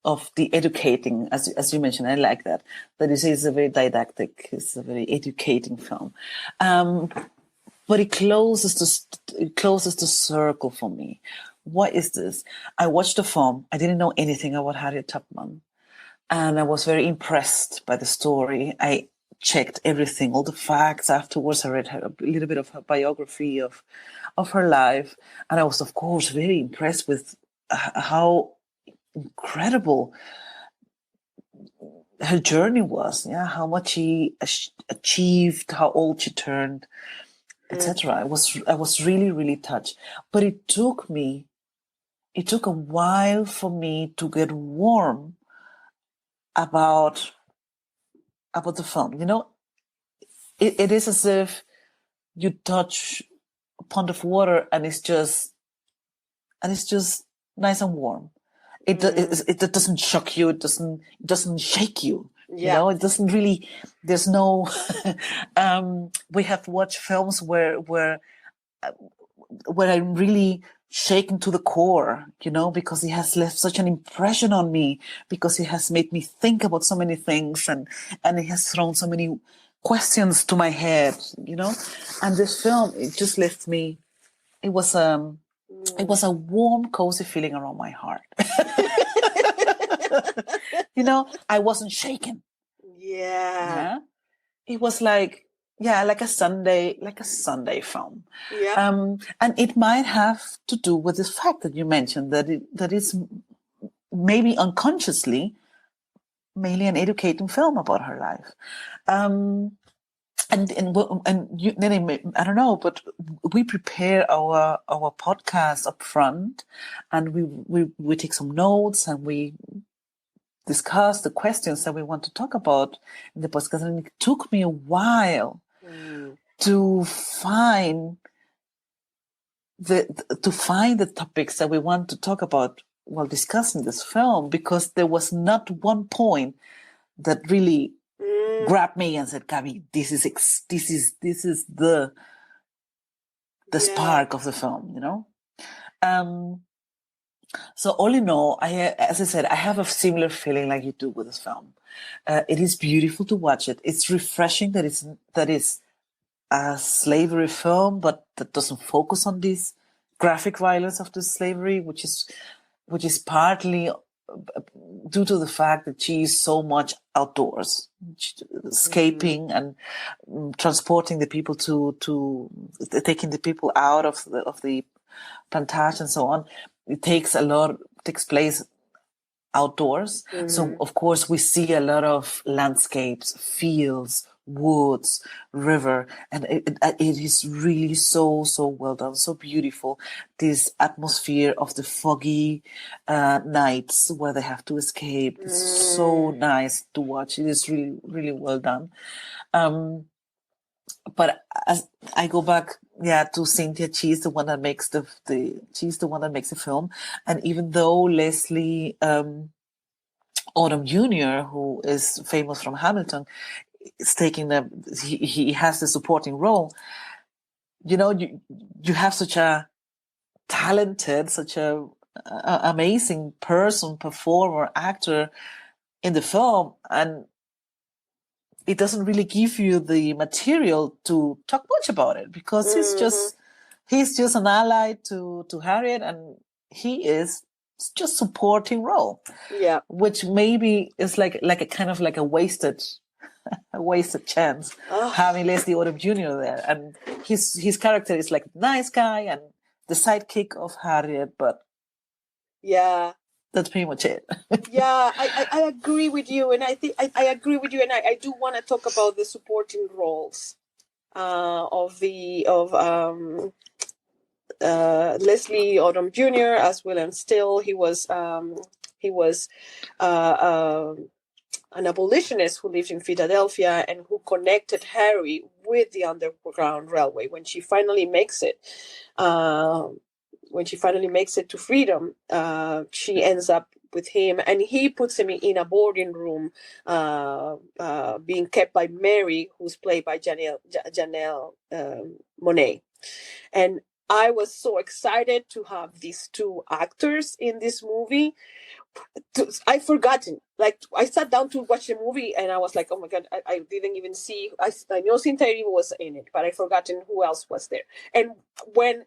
of the educating, as you mentioned. I like that it is a very didactic, it's a very educating film, but it closes the circle for me. What is this? I watched the film. I didn't know anything about Harriet Tubman. And I was very impressed by the story. I checked everything, all the facts afterwards. I read a little bit of her biography of her life. And I was, of course, very impressed with how incredible her journey was. Yeah, how much she achieved, how old she turned, etc. I was really, really touched. But it took a while for me to get warm about the film. It is as if you touch a pond of water and it's just nice and warm. It doesn't shock you. It doesn't shake you. Yeah. It doesn't really. There's no. We have watched films where I'm really shaken to the core, because he has left such an impression on me, because he has made me think about so many things, and he has thrown so many questions to my head, and this film, it just left me, it was a warm, cozy feeling around my heart. I wasn't shaken. Yeah. It was like a Sunday film. Yeah. And it might have to do with the fact that you mentioned that it's maybe unconsciously mainly an educating film about her life. And you, I don't know, but we prepare our podcast up front, and we take some notes, and we discuss the questions that we want to talk about in the podcast. And it took me a while to find the topics that we want to talk about while discussing this film, because there was not one point that really grabbed me and said, "Gaby, this is the spark of the film," So all in all, as I said, I have a similar feeling like you do with this film. It is beautiful to watch it. It's refreshing that it's a slavery film, but that doesn't focus on this graphic violence of the slavery, which is partly due to the fact that she is so much outdoors, escaping and transporting the people to taking the people out of the plantation and so on. It takes place outdoors. So of course we see a lot of landscapes, fields, woods, river, and it is really so well done, so beautiful. This atmosphere of the foggy nights where they have to escape is so nice to watch. It is really, really well done. But as I go back, to Cyntia, she's the one that makes the film. And even though Leslie Odom Jr., who is famous from Hamilton, is taking he has the supporting role. You have such a talented, such a amazing person, performer, actor in the film, and it doesn't really give you the material to talk much about it, because he's just an ally to Harriet, and he is just supporting role. Yeah. Which maybe is like a kind of like a wasted a wasted chance having Leslie Odom Jr. there. And his character is like a nice guy and the sidekick of Harriet, but yeah, that's pretty much it. Yeah, I agree with you, and I think I agree with you, and I do want to talk about the supporting roles of Leslie Odom Jr. as William Still. He was an abolitionist who lived in Philadelphia and who connected Harry with the Underground Railway. When she finally makes it to freedom, she ends up with him, and he puts him in a boarding room, being kept by Mary, who's played by Janelle Monáe. And I was so excited to have these two actors in this movie. I forgotten. Like, I sat down to watch the movie and I was like, oh my God, I didn't even see. I know Cyntia Erivo was in it, but I forgotten who else was there. And when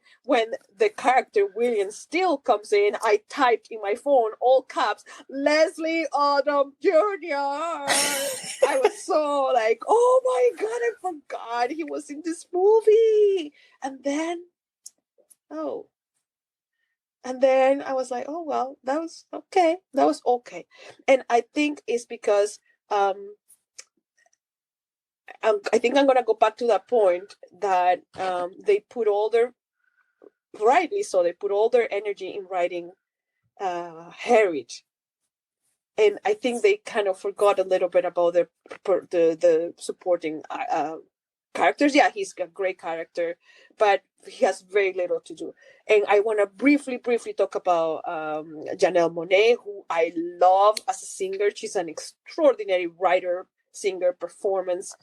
the character William Still comes in, I typed in my phone, all caps, Leslie Odom Jr. I was so like, oh my God, I forgot he was in this movie. And then I was like, oh, well, that was okay. And I think it's because I think I'm going to go back to that point that they put all their, rightly so, they put all their energy in writing Harriet. And I think they kind of forgot a little bit about the supporting characters. Yeah, he's a great character, but he has very little to do. And I want to briefly talk about Janelle Monáe, who I love as a singer. She's an extraordinary writer, singer, performance,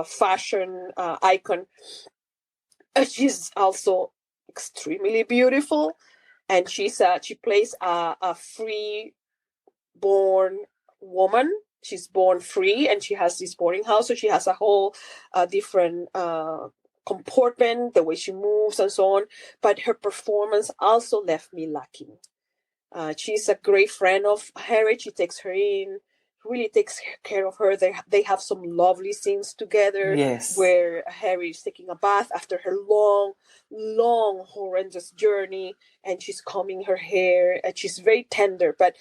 fashion icon. She's also extremely beautiful, and she plays a free born woman. She's born free, and she has this boarding house, so she has a whole different comportment, the way she moves and so on. But her performance also left me lacking. She's a great friend of Harriet. She takes her in, really takes care of her. They have some lovely scenes together. Yes. Where Harriet is taking a bath after her long, horrendous journey, and she's combing her hair, and she's very tender, but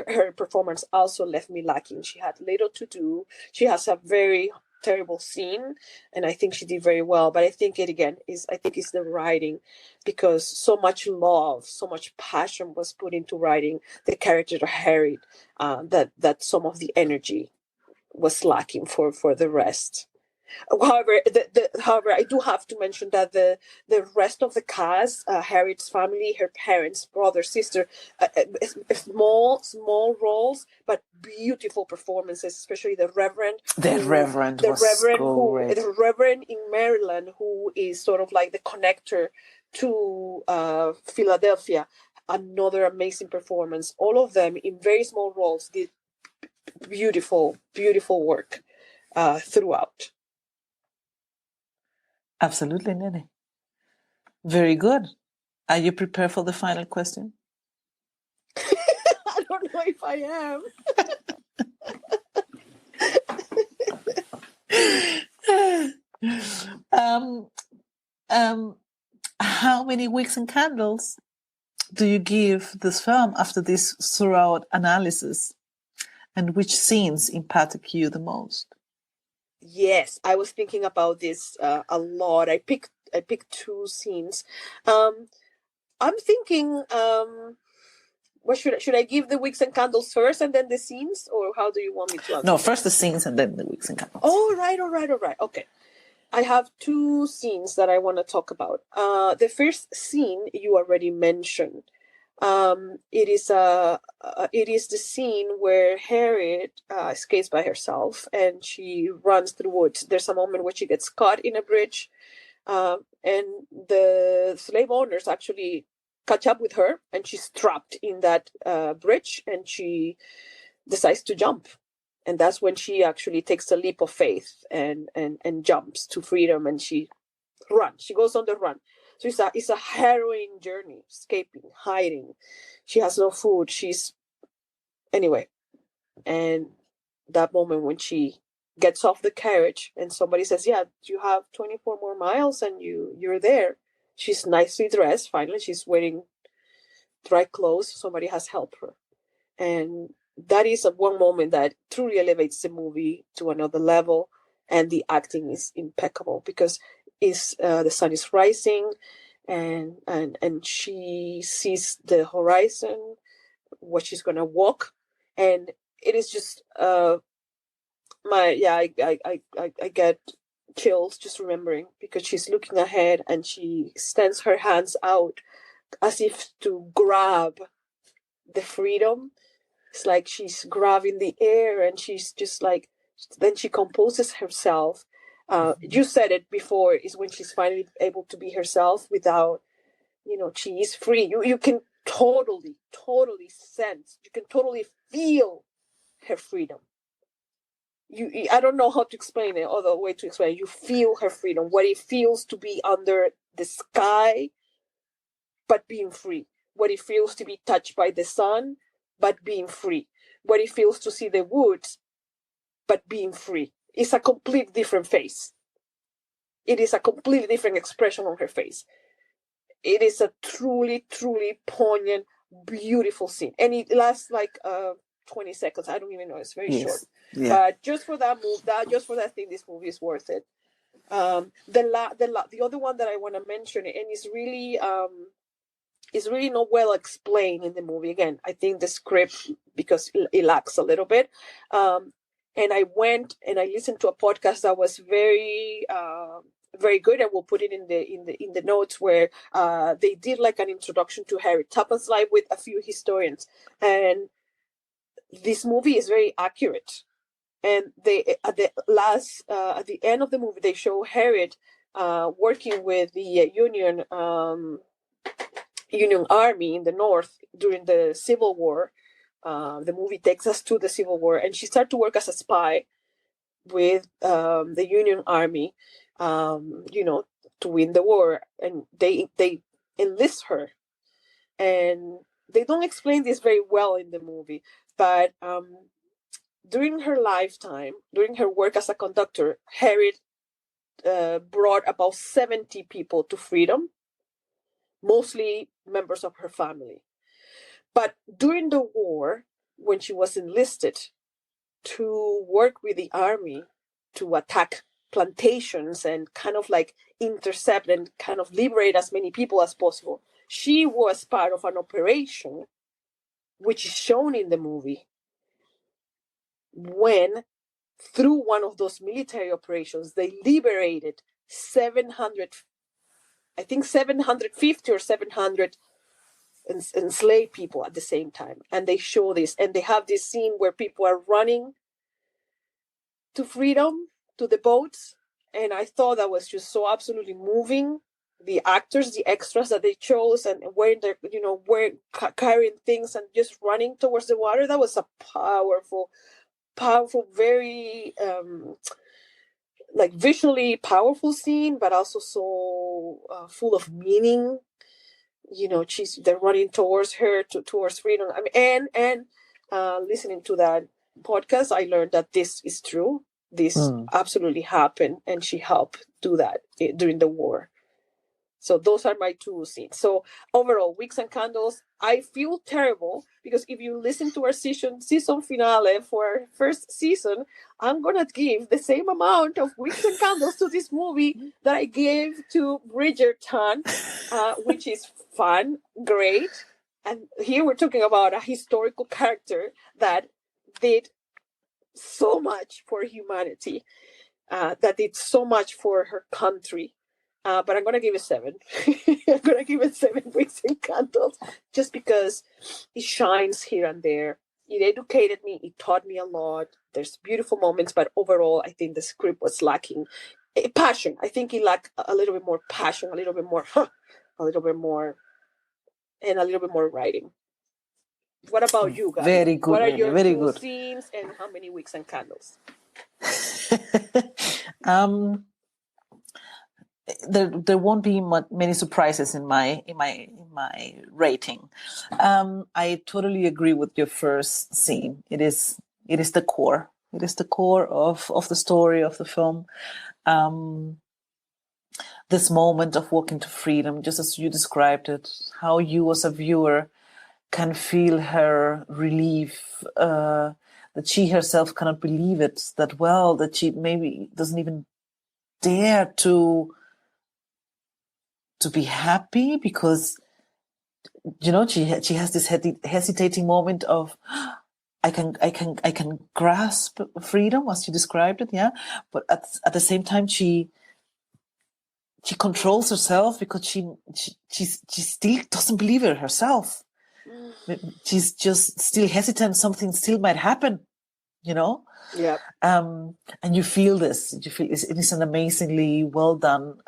her performance also left me lacking. She had little to do. She has a very terrible scene, and I think she did very well, but I think it's the writing, because so much love, so much passion was put into writing the character of Harriet, that some of the energy was lacking for the rest. However, I do have to mention that the rest of the cast, Harriet's family, her parents, brother, sister, small roles, but beautiful performances, especially the Reverend. The Reverend in Maryland, who is sort of like the connector to Philadelphia. Another amazing performance. All of them in very small roles did beautiful work throughout. Absolutely, Nene. Very good. Are you prepared for the final question? I don't know if I am. How many wicks and candles do you give this film after this thorough analysis? And which scenes impacted you the most? Yes, I was thinking about this a lot. I picked two scenes. I'm thinking, what should I give the wicks and candles first and then the scenes, or how do you want me to answer? No, first the scenes and then the wicks and candles. All right. Okay. I have two scenes that I want to talk about. The first scene you already mentioned. It is the scene where Harriet escapes by herself and she runs through woods. There's a moment where she gets caught in a bridge, and the slave owners actually catch up with her, and she's trapped in that bridge, and she decides to jump. And that's when she actually takes a leap of faith and jumps to freedom, and she runs. She goes on the run. So it's a harrowing journey, escaping, hiding. She has no food. Anyway. And that moment when she gets off the carriage and somebody says, yeah, you have 24 more miles and you're there. She's nicely dressed. Finally, she's wearing dry clothes. Somebody has helped her. And that is one moment that truly elevates the movie to another level. And the acting is impeccable because the sun is rising and she sees the horizon, what she's going to walk. And it is just, I get chills just remembering, because she's looking ahead and she extends her hands out as if to grab the freedom. It's like she's grabbing the air and she's just like, then she composes herself. You said it before, is when she's finally able to be herself without, she is free. You can totally sense, you can totally feel her freedom. I don't know how to explain it, other way to explain it. You feel her freedom, what it feels to be under the sky, but being free. What it feels to be touched by the sun, but being free. What it feels to see the woods, but being free. It's a completely different face. It is a completely different expression on her face. It is a truly poignant, beautiful scene. And it lasts like 20 seconds. I don't even know. It's very short. Yeah. But just for that thing, this movie is worth it. The other one that I want to mention, and it's really not well explained in the movie. Again, I think the script, because it lacks a little bit. And I went and I listened to a podcast that was very good, and we'll put it in the notes, where they did like an introduction to Harriet Tubman's life with a few historians. And this movie is very accurate. And they at the end of the movie, they show Harriet working with the Union Army in the North during the Civil War. The movie takes us to the Civil War, and she started to work as a spy with the Union Army, to win the war. And they enlist her, and they don't explain this very well in the movie, but during her lifetime, during her work as a conductor, Harriet brought about 70 people to freedom, mostly members of her family. But during the war, when she was enlisted to work with the army to attack plantations and kind of like intercept and kind of liberate as many people as possible, she was part of an operation, which is shown in the movie, when through one of those military operations, they liberated 750 or 700 enslaved people at the same time. And they show this, and they have this scene where people are running to freedom, to the boats. And I thought that was just so absolutely moving. The actors, the extras that they chose, and wearing their, carrying things and just running towards the water. That was a powerful, very like visually powerful scene, but also so full of meaning. They're running towards her, towards freedom. I mean, and listening to that podcast, I learned that this is true. This absolutely happened, and she helped do that during the war. So those are my two scenes. So overall, Wicks and Candles, I feel terrible because if you listen to our season finale for our first season, I'm going to give the same amount of Wicks and Candles to this movie that I gave to Bridgerton, which is fun, great. And here we're talking about a historical character that did so much for humanity, that did so much for her country. But I'm going to give it 7. I'm going to give it 7 Wicks and Candles, just because it shines here and there. It educated me. It taught me a lot. There's beautiful moments, but overall, I think the script was lacking passion. I think it lacked a little bit more passion, a little bit more, and a little bit more writing. What about you, guys? Very good. What are your very two good scenes, and how many Wicks and Candles? There won't be many surprises in my rating. I totally agree with your first scene. It is the core. It is the core of the story of the film. This moment of walking to freedom, just as you described it, how you as a viewer can feel her relief, that she herself cannot believe it, that she maybe doesn't even dare to be happy, because she has this hesitating moment of I can grasp freedom, as you described it, yeah. But at the same time, she controls herself, because she still doesn't believe it herself. She's just still hesitant. Something still might happen, Yeah. And you feel this. You feel it is an amazingly well done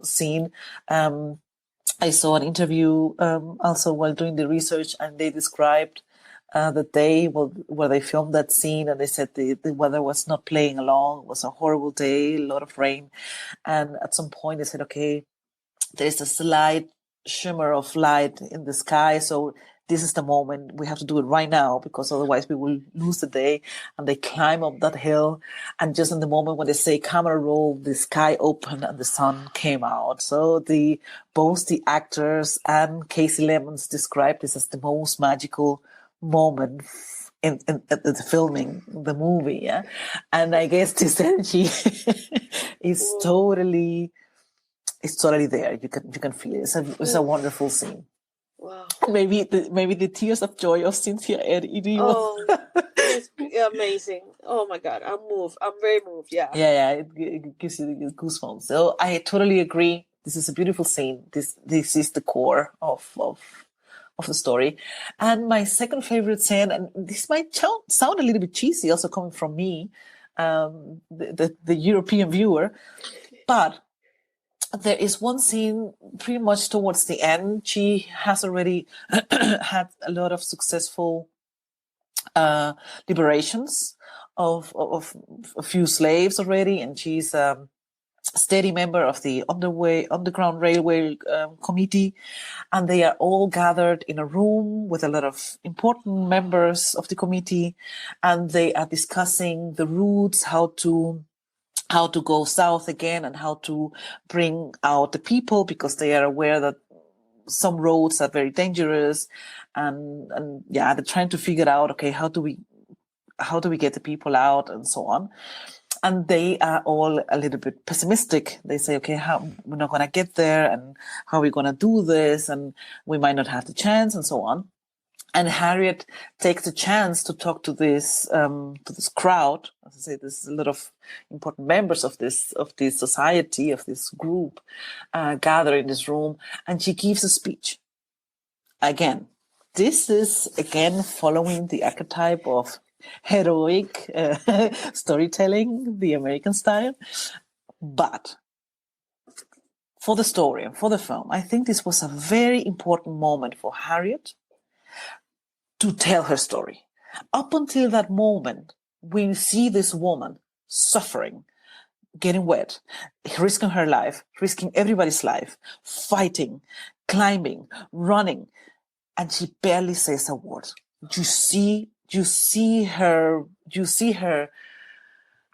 scene. I saw an interview also while doing the research, and they described the day where they filmed that scene, and they said the weather was not playing along. It was a horrible day, a lot of rain, and at some point they said, okay, there's a slight shimmer of light in the sky, so this is the moment, we have to do it right now, because otherwise we will lose the day. And they climb up that hill, and just in the moment when they say camera roll, the sky opened and the sun came out. So both the actors and Casey Lemons described this as the most magical moment in the filming the movie, yeah. And I guess this energy is totally there. You can feel it. It's a wonderful scene. Wow. Maybe the tears of joy of Cyntia Erivo. Oh, it's amazing. Oh my God, I'm moved. I'm very moved. Yeah. Yeah. It gives you the goosebumps. So I totally agree. This is a beautiful scene. This is the core of the story. And my second favorite scene, and this might sound a little bit cheesy, also coming from me, the European viewer, but there is one scene pretty much towards the end. She has already had a lot of successful liberations of a few slaves already, and she's a steady member of the Underground Railway Committee, and they are all gathered in a room with a lot of important members of the committee, and they are discussing the routes, how to go south again, and how to bring out the people, because they are aware that some roads are very dangerous, and they're trying to figure out, okay, how do we get the people out, and so on. And they are all a little bit pessimistic. They say, okay, we're not going to get there, and how are we going to do this, and we might not have the chance, and so on. And Harriet takes the chance to talk to this crowd. As I say, there's a lot of important members of this society, of this group, gather in this room, and she gives a speech. Again, this is following the archetype of heroic storytelling, the American style. But for the story and for the film, I think this was a very important moment for Harriet to tell her story. Up until that moment, we see this woman suffering, getting wet, risking her life, risking everybody's life, fighting, climbing, running, and she barely says a word. You see her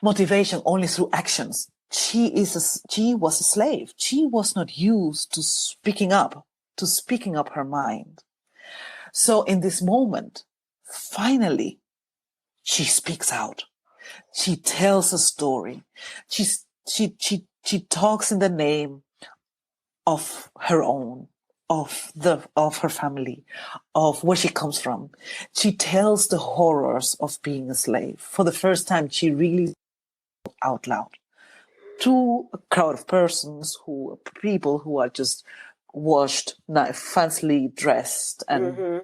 motivation only through actions. She was a slave. She was not used to speaking up her mind. So in this moment, finally, she speaks out. She tells a story. She talks in the name of her own, of her family, of where she comes from. She tells the horrors of being a slave. For the first time, she really spoke out loud to a crowd of people who are just washed, fancily dressed, and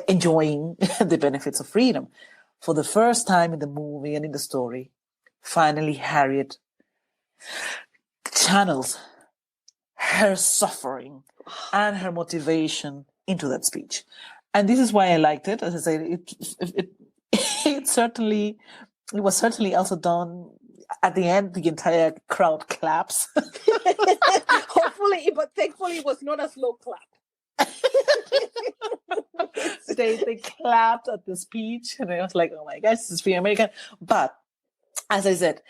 enjoying the benefits of freedom. For the first time in the movie and in the story, finally Harriet channels her suffering and her motivation into that speech. And this is why I liked it. As I say, it was certainly also done. At the end, the entire crowd claps. Hopefully, but thankfully it was not a slow clap. They clapped at the speech, and I was like, oh my gosh, this is free American. But as I said,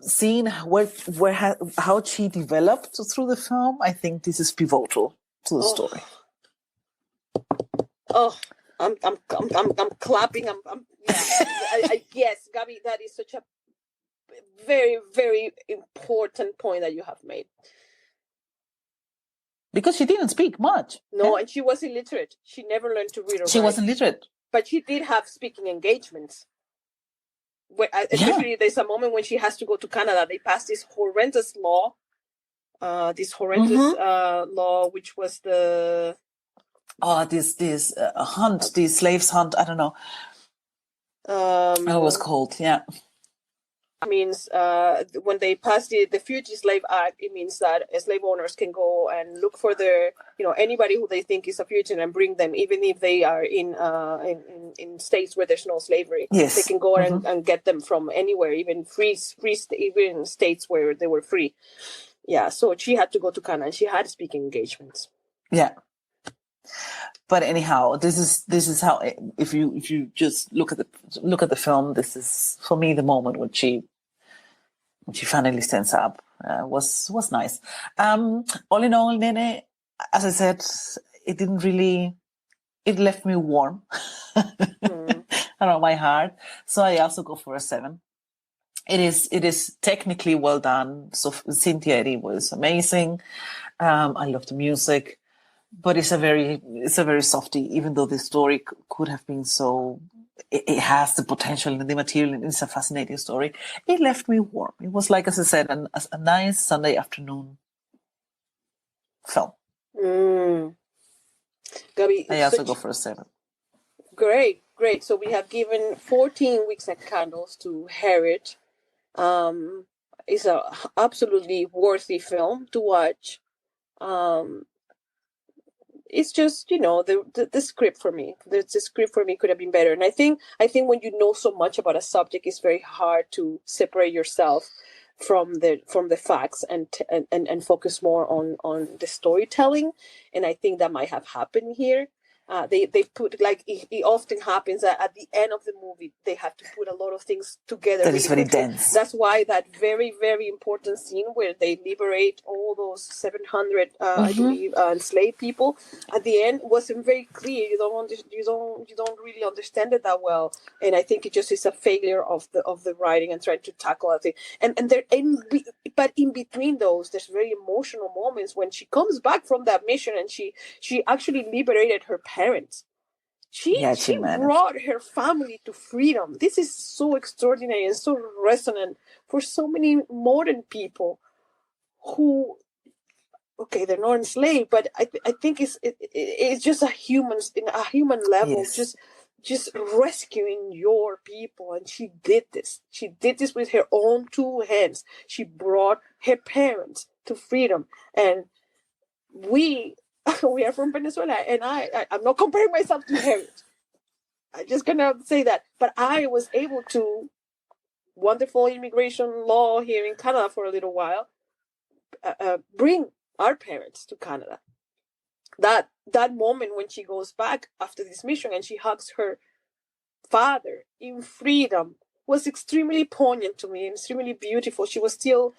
seeing how she developed through the film, I think this is pivotal to the story. Oh, I'm clapping. Yes, Gaby, that is such a very, very important point that you have made. Because she didn't speak much. No, and she was illiterate. She never learned to read or write. She wasn't literate. But she did have speaking engagements. Especially there's a moment when she has to go to Canada. They passed this horrendous law. Law, which was the... this hunt, these slaves hunt, I don't know. It was called, yeah. It means when they passed the Fugitive Slave Act, it means that slave owners can go and look for their, anybody who they think is a fugitive and bring them, even if they are in states where there's no slavery. Yes. They can go and get them from anywhere, even even states where they were free. Yeah, so she had to go to Canada and she had speaking engagements. Yeah. But anyhow, this is how, if you just look at the film, this is for me the moment when she finally stands up. Was nice. All in all, Nene, as I said, it left me warm around my heart. So I also go for a 7. It is technically well done. So Cyntia Erivo is amazing. I love the music. But it's a very softy, even though the story could have been so, it has the potential and the material, and it's a fascinating story. It left me warm. It was like, as I said, a nice Sunday afternoon film. Gaby, I also go for a 7. Great. So we have given 14 weeks and candles to Harriet. It's a absolutely worthy film to watch. It's just, the script for me. The script for me could have been better. And I think when you know so much about a subject, it's very hard to separate yourself from the facts and focus more on the storytelling. And I think that might have happened here. They put, like it often happens that at the end of the movie they have to put a lot of things together. That is very dense. That's why that very, very important scene where they liberate all those 700 I believe enslaved people at the end wasn't very clear. You don't really understand it that well, and I think it just is a failure of the writing and trying to tackle that thing. But in between those, there's very emotional moments when she comes back from that mission and she actually liberated her parents. She brought her family to freedom. This is so extraordinary and so resonant for so many modern people who, okay, they're not enslaved, but I think it's just a human level, yes. just rescuing your people. And she did this. She did this with her own 2 hands. She brought her parents to freedom. And we are from Venezuela, and I'm not comparing myself to Harriet. I'm just gonna say that. But I was able to, wonderful immigration law here in Canada for a little while, bring our parents to Canada. That moment when she goes back after this mission and she hugs her father in freedom was extremely poignant to me and extremely beautiful. She was still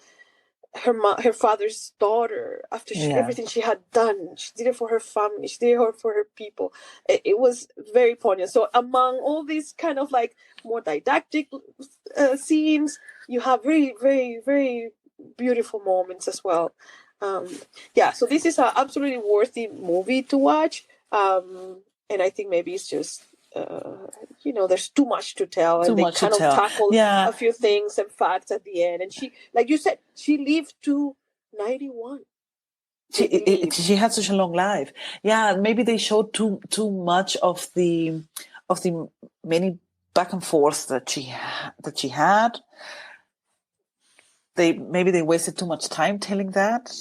her father's daughter after everything she had done. She did it for her family. She did it for her people. It was very poignant. So among all these kind of like more didactic scenes, you have very, very, very beautiful moments as well. So this is an absolutely worthy movie to watch. And I think maybe it's just there's too much to tell, and they kind of tackled a few things and facts at the end. And she, like you said, she lived to 91. She had such a long life. Yeah, maybe they showed too much of the many back and forth that she had. Maybe they wasted too much time telling that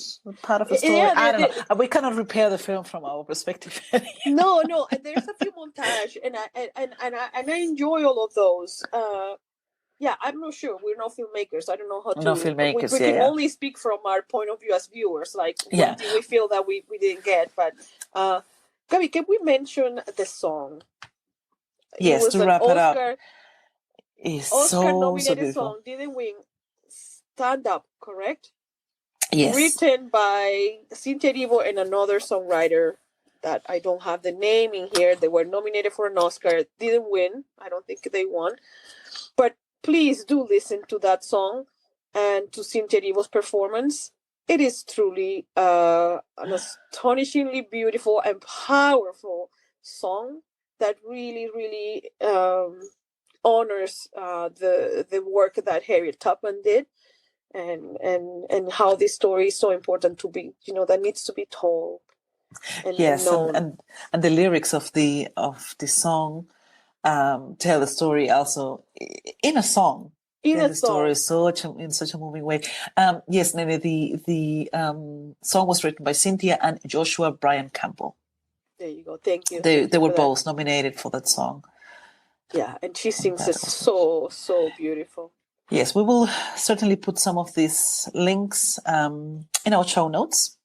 part of the story. I don't know. We cannot repair the film from our perspective. No. There's a few montage, and I enjoy all of those. I'm not sure. We're not filmmakers. I don't know how to. No filmmakers. We can only speak from our point of view as viewers. Like, what do we feel that we didn't get? But Gaby, can we mention the song? Yes, it was to an wrap it up. Oscar It's nominated beautiful. song, didn't win. Stand Up, correct? Yes. Written by Cyntia Erivo and another songwriter that I don't have the name in here. They were nominated for an Oscar, didn't win. I don't think they won. But please do listen to that song and to Cyntia Erivo's performance. It is truly an astonishingly beautiful and powerful song that really, really honors the work that Harriet Tubman did, and how this story is so important to be, that needs to be told. Yes, and the lyrics of the song tell the story also in a song. In story in such a moving way. Yes, Nene, the song was written by Cynthia and Joshua Brian Campbell. There you go. Thank you. They were both nominated for that song. Yeah, and she sings it so beautiful. Yes, we will certainly put some of these links in our show notes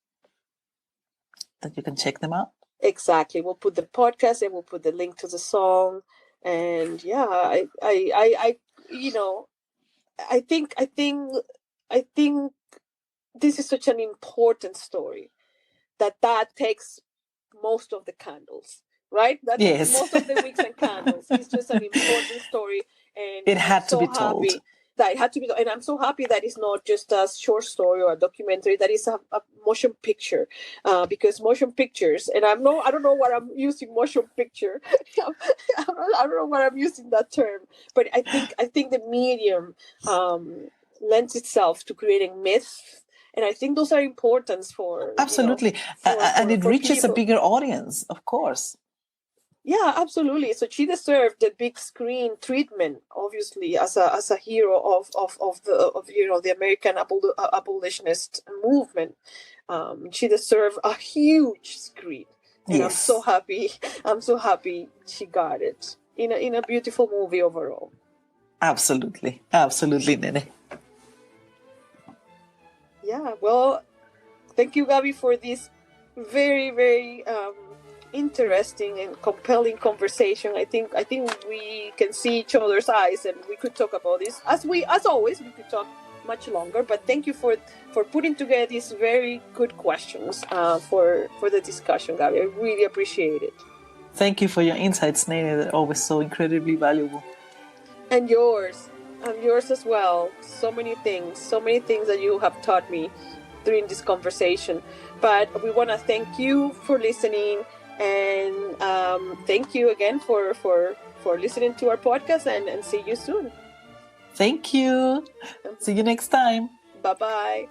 that you can check them out. Exactly. We'll put the podcast and we'll put the link to the song. And yeah, I think this is such an important story that takes most of the candles, right? That yes. Most of the wicks and candles. It's just an important story, and it had to be told. That it had to be, and I'm so happy that it's not just a short story or a documentary. That is a motion picture, because motion pictures, and I don't know what I'm using motion picture. I don't know what I'm using that term, but I think the medium lends itself to creating myths. And I think those are important for absolutely, and it reaches people. A bigger audience, of course. Yeah, absolutely. So she deserved the big screen treatment, obviously, as a hero of the American abolitionist movement. She deserved a huge screen, and yes. I'm so happy she got it in a beautiful movie overall. Absolutely, Nene. Yeah, well, thank you, Gaby, for this very, very interesting and compelling conversation. I think we can see each other's eyes, and we could talk about this as always. We could talk much longer, but thank you for putting together these very good questions for the discussion, Gaby. I really appreciate it. Thank you for your insights, Nene. They're always so incredibly valuable. And yours as well. So many things that you have taught me during this conversation. But we want to thank you for listening, and thank you again for listening to our podcast, and see you soon. Thank you. See you next time. Bye-bye.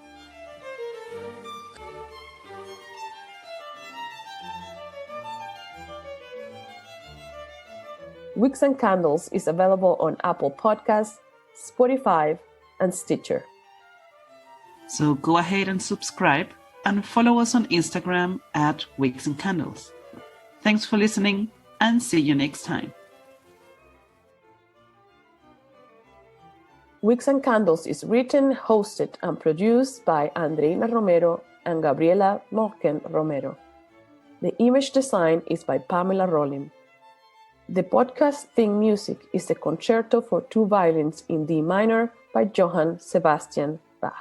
Wicks and Candles is available on Apple Podcasts, Spotify, and Stitcher. So go ahead and subscribe and follow us on Instagram at Wicks and Candles. Thanks for listening, and see you next time. Wicks and Candles is written, hosted, and produced by Andreina Romero and Gabriela Morken Romero. The image design is by Pamela Rolim. The podcast theme music is the Concerto for Two Violins in D minor by Johann Sebastian Bach.